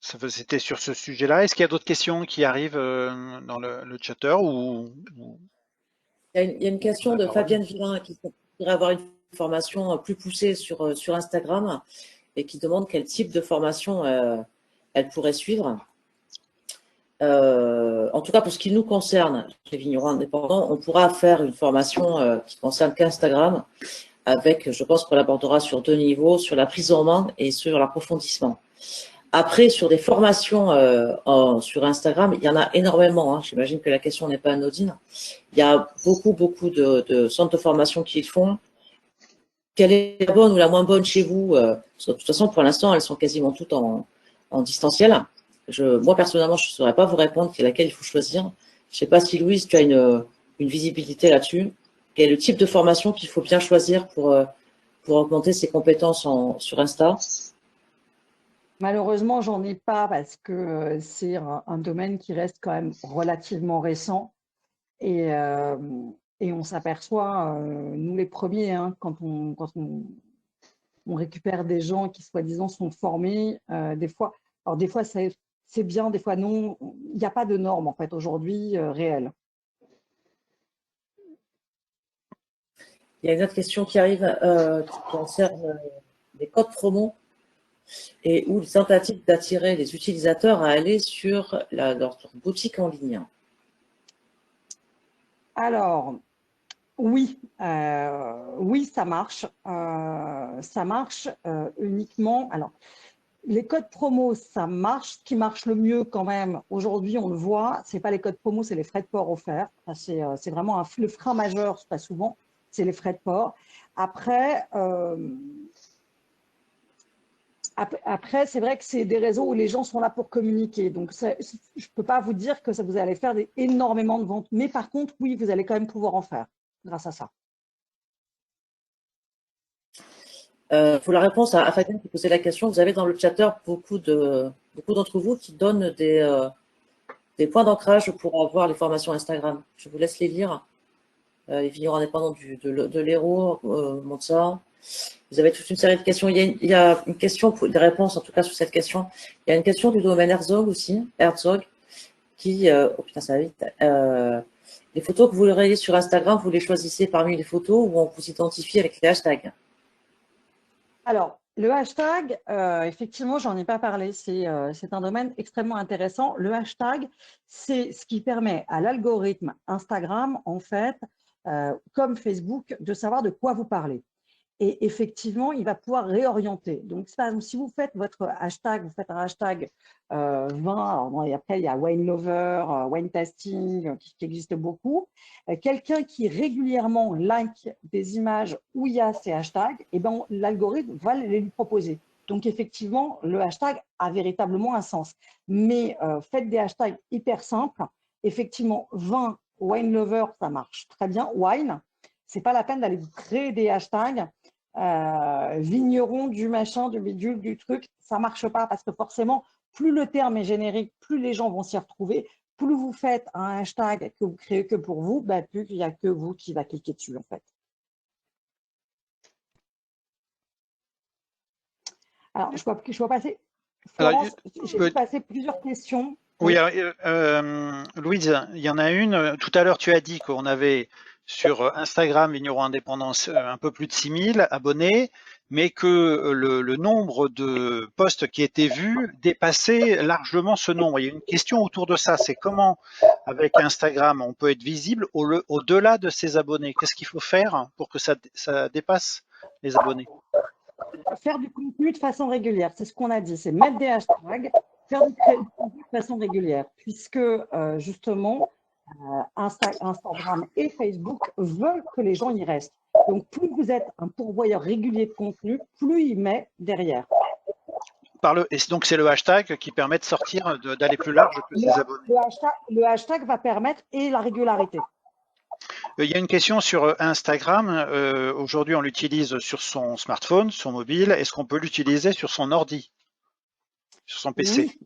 C'était sur ce sujet-là. Est-ce qu'il y a d'autres questions qui arrivent dans le chatter ou Il y a une on question la de parole? Fabienne Villain qui voudrait avoir une formation plus poussée sur Instagram et qui demande quel type de formation elle pourrait suivre. En tout cas, pour ce qui nous concerne, chez Vignerons Indépendants, on pourra faire une formation qui concerne qu'Instagram avec, je pense qu'on l'abordera sur 2 niveaux, sur la prise en main et sur l'approfondissement. Après, sur des formations sur Instagram, il y en a énormément. J'imagine que la question n'est pas anodine. Il y a beaucoup de centres de formation qui le font. Quelle est la bonne ou la moins bonne chez vous? Parce que de toute façon, pour l'instant, elles sont quasiment toutes en distanciel. Moi, personnellement, je ne saurais pas vous répondre laquelle il faut choisir. Je ne sais pas si, Louise, tu as une visibilité là-dessus. Quel est le type de formation qu'il faut bien choisir pour augmenter ses compétences sur Insta? Malheureusement, j'en ai pas parce que c'est un domaine qui reste quand même relativement récent et, euh, et on s'aperçoit, nous les premiers, on récupère des gens qui soi-disant sont formés, des fois c'est bien, des fois non, il n'y a pas de normes en fait aujourd'hui réelles. Il y a une autre question qui arrive qui concerne les codes promo et ou les tentatives d'attirer les utilisateurs à aller sur leur boutique en ligne. Alors, oui, oui, ça marche. Ça marche uniquement. Alors, les codes promo, ça marche. Ce qui marche le mieux quand même, aujourd'hui, on le voit, c'est pas les codes promo, c'est les frais de port offerts. C'est vraiment le frein majeur, pas souvent, c'est les frais de port. Après, c'est vrai que c'est des réseaux où les gens sont là pour communiquer. Donc, je ne peux pas vous dire que ça vous allez faire énormément de ventes. Mais par contre, oui, vous allez quand même pouvoir en faire grâce à ça. Pour la réponse à Fabienne qui posait la question, vous avez dans le chatter beaucoup d'entre vous qui donnent des points d'ancrage pour avoir les formations Instagram. Je vous laisse les lire. Les vignerons indépendants de l'Hérault montrent ça. Vous avez toute une série de questions. Il y a une question, des réponses en tout cas sur cette question. Il y a une question du domaine Herzog aussi, Herzog, qui, oh putain, ça va vite. Les photos que vous relayez sur Instagram, vous les choisissez parmi les photos ou on vous identifie avec les hashtags? Alors, le hashtag, effectivement, j'en ai pas parlé. C'est un domaine extrêmement intéressant. Le hashtag, c'est ce qui permet à l'algorithme Instagram, en fait, comme Facebook, de savoir de quoi vous parlez. Et effectivement, il va pouvoir réorienter. Donc, par exemple, si vous faites votre hashtag, vous faites un hashtag vin, et après, il y a wine lover, wine tasting, qui existe beaucoup. Quelqu'un qui régulièrement like des images où il y a ces hashtags, eh ben, l'algorithme va les lui proposer. Donc, effectivement, le hashtag a véritablement un sens. Mais faites des hashtags hyper simples. Effectivement, vin, wine lover, ça marche très bien. Wine, c'est pas la peine d'aller vous créer des hashtags. Vigneron du machin, du bidule, du truc, ça marche pas parce que forcément, plus le terme est générique, plus les gens vont s'y retrouver. Plus vous faites un hashtag que vous créez que pour vous, bah, plus il n'y a que vous qui va cliquer dessus en fait. Alors, je vois passer. Florence, j'ai vu passer plusieurs questions. Oui, alors, Louise, il y en a une. Tout à l'heure, tu as dit qu'on avait sur Instagram Vigneron Indépendant un peu plus de 6000 abonnés, mais que le nombre de posts qui étaient vus dépassait largement ce nombre. Il y a une question autour de ça, c'est comment, avec Instagram, on peut être visible au-delà de ses abonnés. Qu'est-ce qu'il faut faire pour que ça dépasse les abonnés? Faire du contenu de façon régulière, c'est ce qu'on a dit, c'est mettre des hashtags, faire du contenu de façon régulière, puisque justement, Instagram et Facebook veulent que les gens y restent. Donc, plus vous êtes un pourvoyeur régulier de contenu, plus il met derrière. Et donc, c'est le hashtag qui permet de sortir, d'aller plus large que ses abonnés. Le hashtag va permettre et la régularité. Il y a une question sur Instagram. Aujourd'hui, on l'utilise sur son smartphone, son mobile. Est-ce qu'on peut l'utiliser sur son ordi, sur son PC?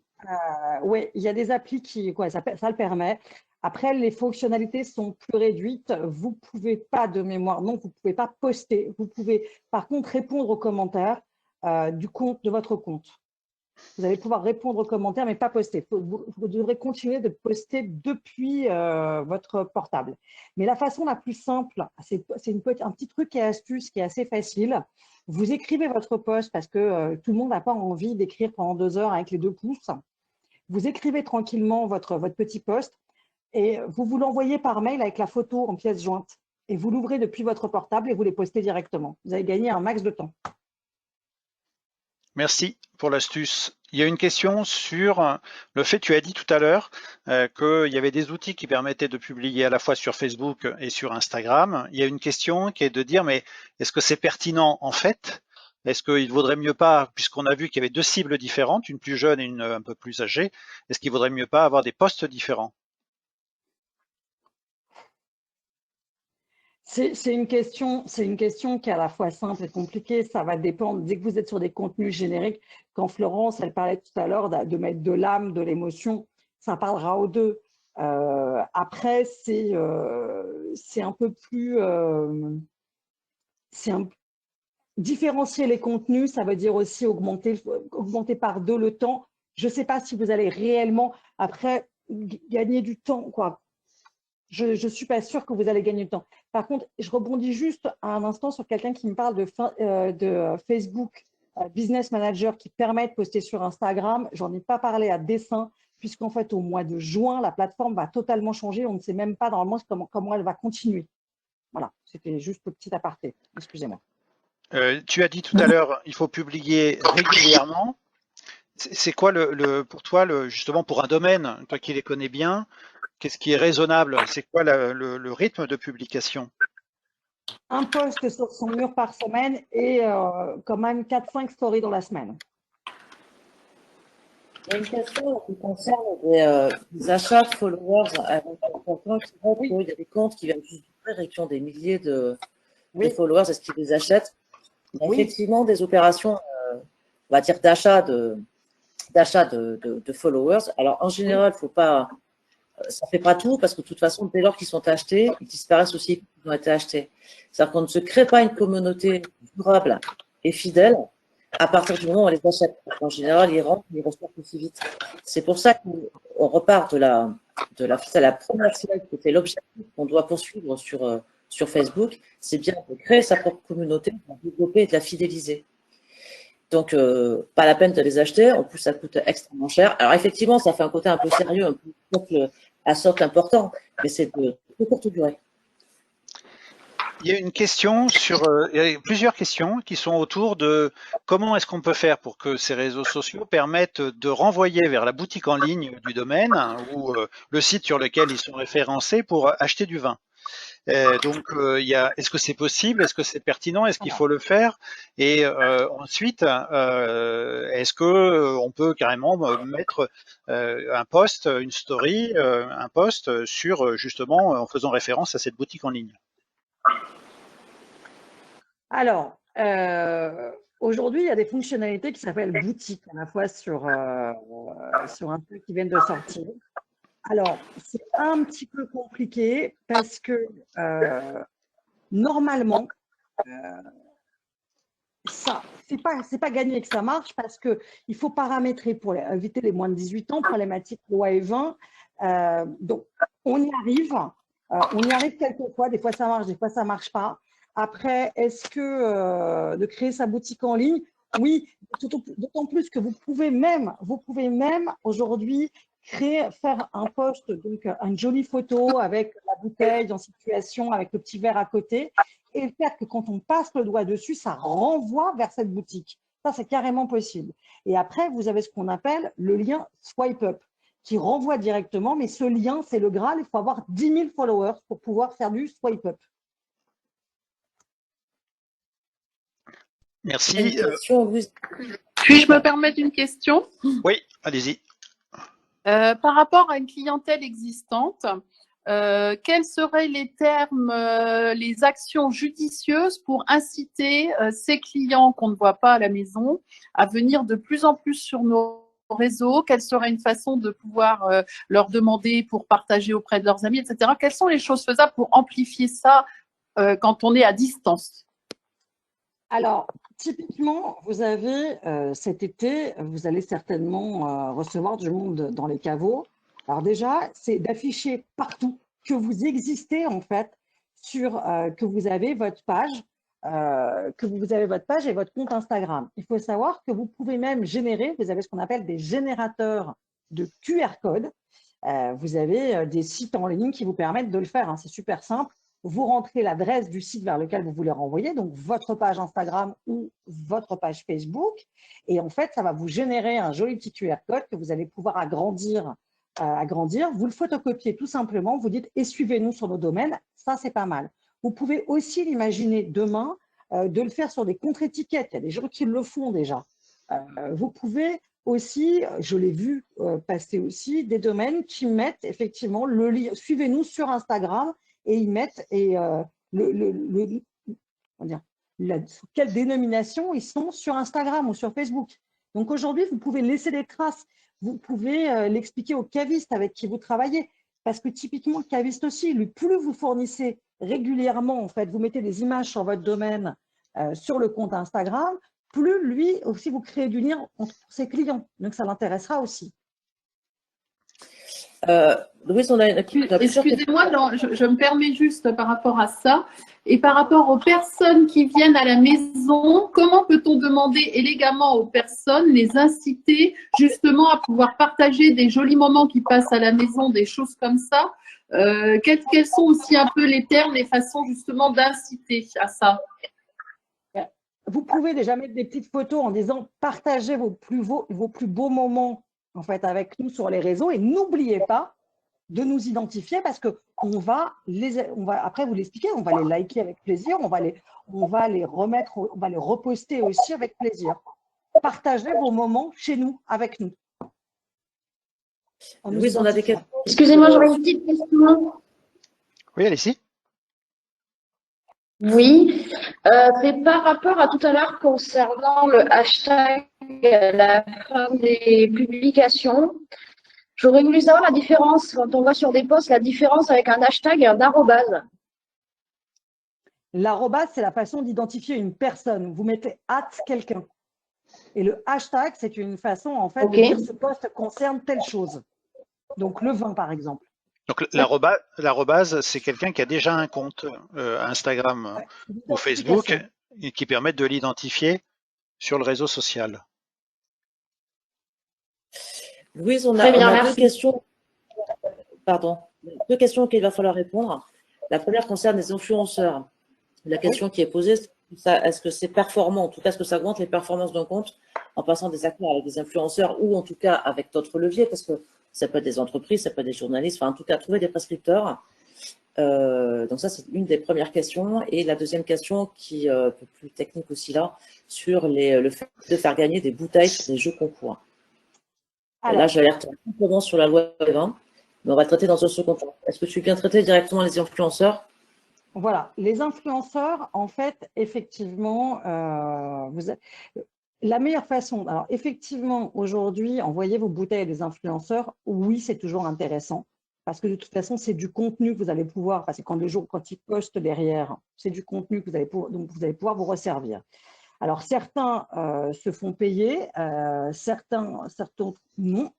Oui, il y a des applis qui, ça le permet. Après, les fonctionnalités sont plus réduites. Vous ne pouvez pas, de mémoire, non, vous ne pouvez pas poster. Vous pouvez, par contre, répondre aux commentaires de votre compte. Vous allez pouvoir répondre aux commentaires, mais pas poster. Vous devrez continuer de poster depuis votre portable. Mais la façon la plus simple, c'est un petit truc et astuce qui est assez facile. Vous écrivez votre post parce que tout le monde n'a pas envie d'écrire pendant 2 heures avec les 2 pouces. Vous écrivez tranquillement votre petit post et vous l'envoyez par mail avec la photo en pièce jointe. Et vous l'ouvrez depuis votre portable et vous les postez directement. Vous allez gagner un max de temps. Merci pour l'astuce. Il y a une question sur le fait, tu as dit tout à l'heure qu'il y avait des outils qui permettaient de publier à la fois sur Facebook et sur Instagram. Il y a une question qui est de dire, mais est-ce que c'est pertinent en fait? Est-ce qu'il ne vaudrait mieux pas, puisqu'on a vu qu'il y avait 2 cibles différentes, une plus jeune et une un peu plus âgée, est-ce qu'il ne vaudrait mieux pas avoir des posts différents? C'est une question qui est à la fois simple et compliquée. Ça va dépendre. Dès que vous êtes sur des contenus génériques, quand Florence, elle parlait tout à l'heure de mettre de l'âme, de l'émotion, ça parlera aux deux. Après, c'est un peu plus… différencier les contenus, ça veut dire aussi augmenter par 2 le temps. Je ne sais pas si vous allez réellement, après, gagner du temps, quoi. Je ne suis pas sûre que vous allez gagner du temps. Par contre, je rebondis juste un instant sur quelqu'un qui me parle de Facebook Business Manager qui permet de poster sur Instagram. J'en ai pas parlé à dessein, puisqu'en fait, au mois de juin, la plateforme va totalement changer. On ne sait même pas normalement comment elle va continuer. Voilà, c'était juste le petit aparté. Excusez-moi. Tu as dit tout à l'heure, il faut publier régulièrement. C'est quoi pour toi, justement pour un domaine, toi qui les connais bien, qu'est-ce qui est raisonnable? C'est quoi le rythme de publication? Un post sur son mur par semaine et quand même 4-5 stories dans la semaine. Il y a une question qui concerne des achats de followers. Il y a des comptes qui viennent juste d'ouvrir et qui ont des milliers de followers. Est-ce qu'ils les achètent? Il y a effectivement des opérations, on va dire, d'achat de followers. Alors, en général, faut pas, ça fait pas tout parce que de toute façon, dès lors qu'ils sont achetés, ils disparaissent aussi quand ils ont été achetés. C'est-à-dire qu'on ne se crée pas une communauté durable et fidèle à partir du moment où on les achète. En général, ils rentrent, ils ressortent aussi vite. C'est pour ça qu'on repart de la première slide qui était l'objectif qu'on doit poursuivre sur Facebook. C'est bien de créer sa propre communauté, de la développer et de la fidéliser. Donc, pas la peine de les acheter. En plus, ça coûte extrêmement cher. Alors, effectivement, ça fait un côté un peu sérieux, un peu à sorte important, mais c'est de courte durée. Il y a une question il y a plusieurs questions qui sont autour de comment est-ce qu'on peut faire pour que ces réseaux sociaux permettent de renvoyer vers la boutique en ligne du domaine ou le site sur lequel ils sont référencés pour acheter du vin. Donc, est-ce que c'est possible? Est-ce que c'est pertinent? Est-ce qu'il faut le faire? Et ensuite, est-ce que on peut carrément mettre un post, une story, un post sur justement en faisant référence à cette boutique en ligne? Alors, aujourd'hui, il y a des fonctionnalités qui s'appellent boutiques, à la fois sur un truc qui vient de sortir. Alors, c'est un petit peu compliqué parce que normalement, ça, c'est pas gagné que ça marche parce qu'il faut paramétrer pour éviter les moins de 18 ans, problématique loi E20. Donc, on y arrive. On y arrive quelquefois. Des fois, ça marche, des fois, ça ne marche pas. Après, est-ce que de créer sa boutique en ligne? Oui, d'autant plus que vous pouvez même aujourd'hui faire un post, donc une jolie photo avec la bouteille en situation, avec le petit verre à côté, et faire que quand on passe le doigt dessus, ça renvoie vers cette boutique. Ça, c'est carrément possible. Et après, vous avez ce qu'on appelle le lien swipe up, qui renvoie directement, mais ce lien, c'est le Graal, il faut avoir 10 000 followers pour pouvoir faire du swipe up. Merci. Une question, Louise. Puis-je me permettre une question? Oui, allez-y. Par rapport à une clientèle existante, quels seraient les termes, les actions judicieuses pour inciter ces clients qu'on ne voit pas à la maison à venir de plus en plus sur nos réseaux? Quelle serait une façon de pouvoir leur demander pour partager auprès de leurs amis, etc. Quelles sont les choses faisables pour amplifier ça quand on est à distance? Alors, typiquement, vous avez cet été, vous allez certainement recevoir du monde dans les caveaux. Alors déjà, c'est d'afficher partout que vous existez en fait, que vous avez votre page, et votre compte Instagram. Il faut savoir que vous pouvez même générer, vous avez ce qu'on appelle des générateurs de QR codes. Vous avez des sites en ligne qui vous permettent de le faire, hein, c'est super simple. Vous rentrez l'adresse du site vers lequel vous voulez renvoyer, donc votre page Instagram ou votre page Facebook. Et en fait, ça va vous générer un joli petit QR code que vous allez pouvoir agrandir. Vous le photocopiez tout simplement, vous dites « et suivez-nous sur nos domaines ». Ça, c'est pas mal. Vous pouvez aussi l'imaginer demain, de le faire sur des contre-étiquettes. Il y a des gens qui le font déjà. Vous pouvez aussi, je l'ai vu passer aussi, des domaines qui mettent effectivement le lien « suivez-nous sur Instagram ». Et ils mettent sous quelle dénomination ils sont sur Instagram ou sur Facebook. Donc aujourd'hui, vous pouvez laisser des traces, vous pouvez l'expliquer au caviste avec qui vous travaillez, parce que typiquement, le caviste aussi, lui, plus vous fournissez régulièrement, en fait, vous mettez des images sur votre domaine sur le compte Instagram, plus lui aussi vous créez du lien entre ses clients. Donc ça l'intéressera aussi. Louise, on a plusieurs questions. Excusez-moi, je me permets juste par rapport à ça. Et par rapport aux personnes qui viennent à la maison, comment peut-on demander élégamment aux personnes, les inciter justement à pouvoir partager des jolis moments qui passent à la maison, des choses comme ça? Quels sont aussi un peu les termes, les façons justement d'inciter à ça? Vous pouvez déjà mettre des petites photos en disant « partagez vos plus beaux moments en fait, avec nous sur les réseaux et n'oubliez pas de nous identifier parce qu'on va après vous l'expliquer, on va les liker avec plaisir, on va les remettre, on va les reposter aussi avec plaisir. Partagez vos moments chez nous, avec nous. Louise, on a des questions. Excusez-moi, j'aurais une petite question. Oui, allez-y. Oui, c'est par rapport à tout à l'heure concernant le hashtag à la fin des publications. J'aurais voulu savoir la différence, quand on voit sur des posts, la différence avec un hashtag et un arrobase. L'arrobase, c'est la façon d'identifier une personne. Vous mettez @ quelqu'un. Et le hashtag, c'est une façon, en fait, de dire ce post concerne telle chose. Donc, le vin, par exemple. Donc l'arrobase, c'est quelqu'un qui a déjà un compte Instagram ou Facebook et qui permettent de l'identifier sur le réseau social. Louise, on a deux questions. Pardon, deux questions auxquelles il va falloir répondre. La première concerne les influenceurs. La question qui est posée, est-ce que c'est performant, en tout cas, est-ce que ça augmente les performances d'un compte en passant des accords avec des influenceurs ou en tout cas avec d'autres leviers, parce que ça peut être des entreprises, ça peut être des journalistes, enfin en tout cas trouver des prescripteurs. Donc ça, c'est une des premières questions. Et la deuxième question, qui est un peu plus technique aussi là, sur le fait de faire gagner des bouteilles sur des jeux concours. Alors, là, j'alerte simplement sur la loi E20, mais on va le traiter dans un second temps. Est-ce que tu viens traiter directement les influenceurs? Voilà, les influenceurs, en fait, effectivement, la meilleure façon, alors effectivement, aujourd'hui, envoyer vos bouteilles à des influenceurs, oui, c'est toujours intéressant, parce que de toute façon, c'est du contenu que vous allez pouvoir, parce que quand ils postent derrière, c'est du contenu que vous allez pouvoir vous resservir. Alors, certains se font payer, certains non.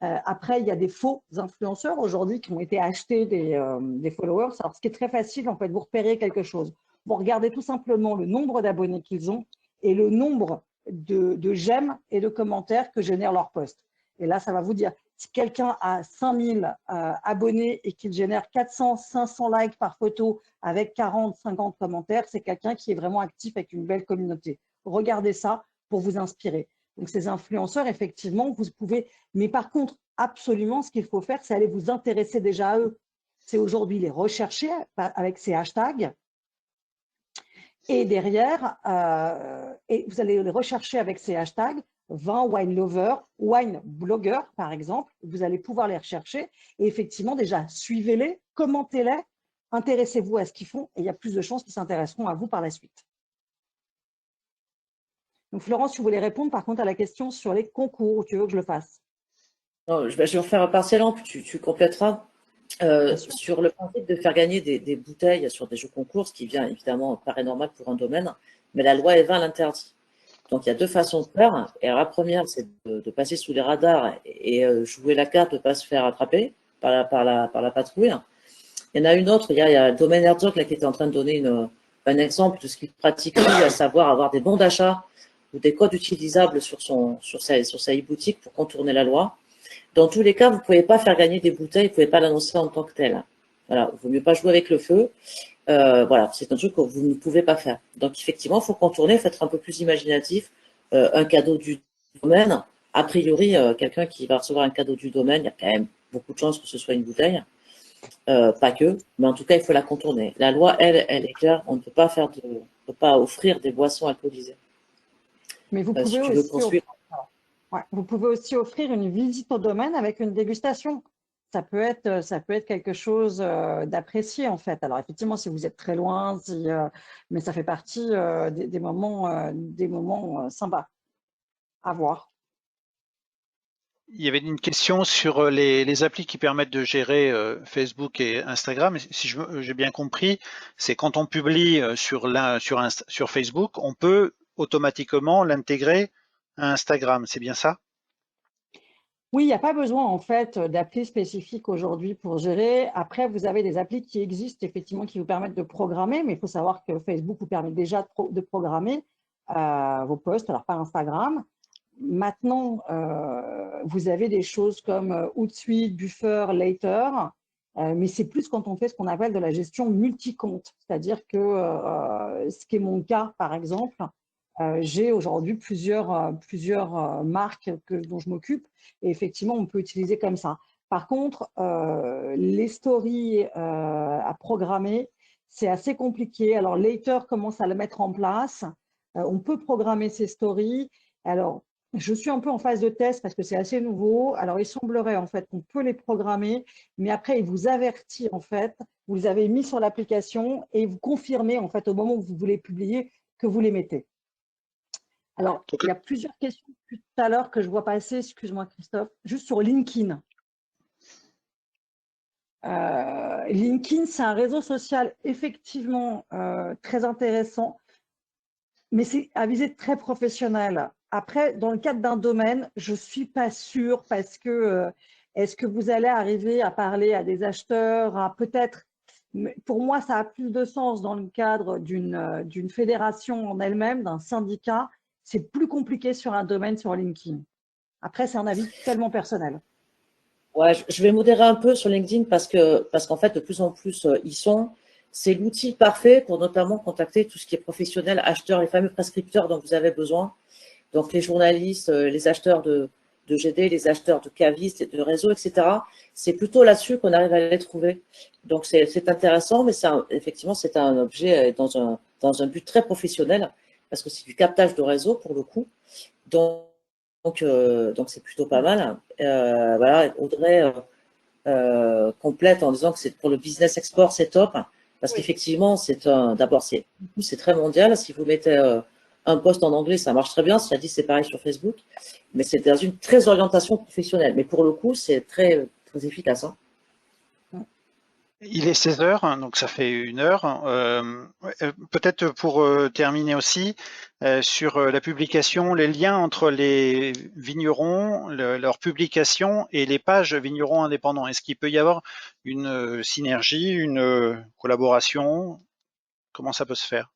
Après, il y a des faux influenceurs aujourd'hui qui ont été achetés des followers. Alors, ce qui est très facile, en fait, vous repérez quelque chose. Vous regardez tout simplement le nombre d'abonnés qu'ils ont et le nombre de j'aime et de commentaires que génèrent leurs posts. Et là, ça va vous dire, si quelqu'un a 5000 abonnés et qu'il génère 400, 500 likes par photo avec 40, 50 commentaires, c'est quelqu'un qui est vraiment actif avec une belle communauté. Regardez ça pour vous inspirer. Donc, ces influenceurs, effectivement, vous pouvez… Mais par contre, absolument, ce qu'il faut faire, c'est aller vous intéresser déjà à eux. C'est aujourd'hui les rechercher avec ces hashtags. Et derrière, et vous allez les rechercher avec ces hashtags, vin, wine lover, wine blogger, par exemple. Vous allez pouvoir les rechercher. Et effectivement, déjà, suivez-les, commentez-les, intéressez-vous à ce qu'ils font. Et il y a plus de chances qu'ils s'intéresseront à vous par la suite. Donc, Florence, tu voulais répondre par contre à la question sur les concours, ou tu veux que je le fasse? Non, je vais refaire un partiellement, puis tu compléteras. Sur le principe de faire gagner des bouteilles sur des jeux concours, ce qui vient évidemment paraît normal pour un domaine, mais la loi E20 l'interdit. Donc il y a deux façons de faire. Et la première, c'est de passer sous les radars et jouer la carte de ne pas se faire attraper par la patrouille. Il y en a une autre, il y a le domaine Herzog là, qui était en train de donner un exemple de ce qu'il pratique, à savoir avoir des bons d'achat ou des codes utilisables sur sa e-boutique pour contourner la loi. Dans tous les cas, vous ne pouvez pas faire gagner des bouteilles, vous ne pouvez pas l'annoncer en tant que tel. Voilà, il vaut mieux pas jouer avec le feu. Voilà, c'est un truc que vous ne pouvez pas faire. Donc, effectivement, il faut contourner, il faut être un peu plus imaginatif. Un cadeau du domaine, a priori, quelqu'un qui va recevoir un cadeau du domaine, il y a quand même beaucoup de chances que ce soit une bouteille. Pas que, mais en tout cas, il faut la contourner. La loi, elle est claire, on ne peut pas offrir des boissons alcoolisées. Mais vous pouvez vous pouvez aussi offrir une visite au domaine avec une dégustation. Ça peut être quelque chose d'apprécié en fait. Alors effectivement, si vous êtes très loin, mais ça fait partie des moments sympas à voir. Il y avait une question sur les applis qui permettent de gérer Facebook et Instagram. Si j'ai bien compris, c'est quand on publie sur Facebook, on peut automatiquement l'intégrer à Instagram. C'est bien ça? Oui, il n'y a pas besoin en fait d'applis spécifiques aujourd'hui pour gérer. Après, vous avez des applis qui existent effectivement qui vous permettent de programmer, mais il faut savoir que Facebook vous permet déjà de programmer vos posts, alors pas Instagram. Maintenant, vous avez des choses comme Hootsuite, Buffer, Later, mais c'est plus quand on fait ce qu'on appelle de la gestion multi-compte. C'est-à-dire que ce qui est mon cas, par exemple, j'ai aujourd'hui plusieurs marques dont je m'occupe et effectivement, on peut utiliser comme ça. Par contre, les stories à programmer, c'est assez compliqué. Alors, Later commence à le mettre en place. On peut programmer ces stories. Alors, je suis un peu en phase de test parce que c'est assez nouveau. Alors, il semblerait en fait qu'on peut les programmer, mais après, il vous avertit en fait, vous les avez mis sur l'application et vous confirmez en fait au moment où vous voulez publier que vous les mettez. Alors, il y a plusieurs questions tout à l'heure que je vois passer, excuse-moi Christophe, juste sur LinkedIn. LinkedIn, c'est un réseau social effectivement très intéressant, mais c'est à visée très professionnelle. Après, dans le cadre d'un domaine, je ne suis pas sûre parce que est-ce que vous allez arriver à parler à des acheteurs, peut-être, pour moi, ça a plus de sens dans le cadre d'une fédération en elle-même, d'un syndicat. C'est plus compliqué sur un domaine sur LinkedIn. Après, c'est un avis tellement personnel. Ouais, je vais modérer un peu sur LinkedIn parce qu'en fait, de plus en plus, c'est l'outil parfait pour notamment contacter tout ce qui est professionnel, acheteurs, les fameux prescripteurs dont vous avez besoin. Donc, les journalistes, les acheteurs de GD, les acheteurs de cavistes, de réseaux, etc. C'est plutôt là-dessus qu'on arrive à les trouver. Donc, c'est intéressant, mais effectivement, c'est un objet dans un but très professionnel parce que c'est du captage de réseau pour le coup. Donc c'est plutôt pas mal. Voilà, Audrey complète en disant que c'est pour le business export, c'est top. Parce qu'effectivement, d'abord, c'est très mondial. Si vous mettez un post en anglais, ça marche très bien. Cela dit, c'est pareil sur Facebook. Mais c'est dans une très orientation professionnelle. Mais pour le coup, c'est très, très efficace. Hein. Il est 16 heures, hein, donc ça fait 1 heure. Peut-être pour terminer aussi, sur la publication, les liens entre les vignerons, leurs publications et les pages vignerons indépendants. Est-ce qu'il peut y avoir une synergie, une collaboration? Comment ça peut se faire?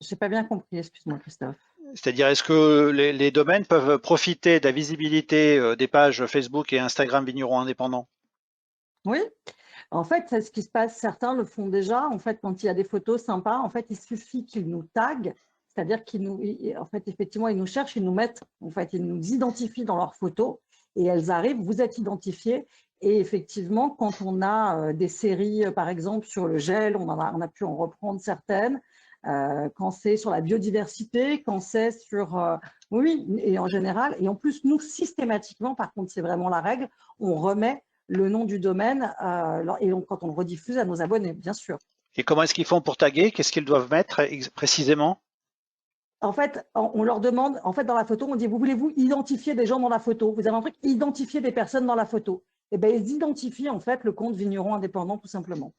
Je n'ai pas bien compris, excuse-moi Christophe. C'est-à-dire, est-ce que les domaines peuvent profiter de la visibilité des pages Facebook et Instagram vignerons indépendants? Oui, en fait, c'est ce qui se passe, certains le font déjà. En fait, quand il y a des photos sympas, en fait, il suffit qu'ils nous taguent, c'est-à-dire en fait, effectivement, ils nous cherchent, ils nous mettent, en fait, ils nous identifient dans leurs photos et elles arrivent, vous êtes identifiés. Et effectivement, quand on a des séries, par exemple, sur le gel, on a pu en reprendre certaines. Quand c'est sur la biodiversité, quand c'est sur… oui, et en général, et en plus, nous, systématiquement, par contre, c'est vraiment la règle, on remet le nom du domaine et donc, quand on le rediffuse à nos abonnés, bien sûr. Et comment est-ce qu'ils font pour taguer? Qu'est-ce qu'ils doivent mettre précisément? En fait, on leur demande, en fait, dans la photo, on dit, vous voulez-vous identifier des gens dans la photo? Vous avez un truc, identifier des personnes dans la photo. Et bien, ils identifient, en fait, le compte vigneron indépendant, tout simplement.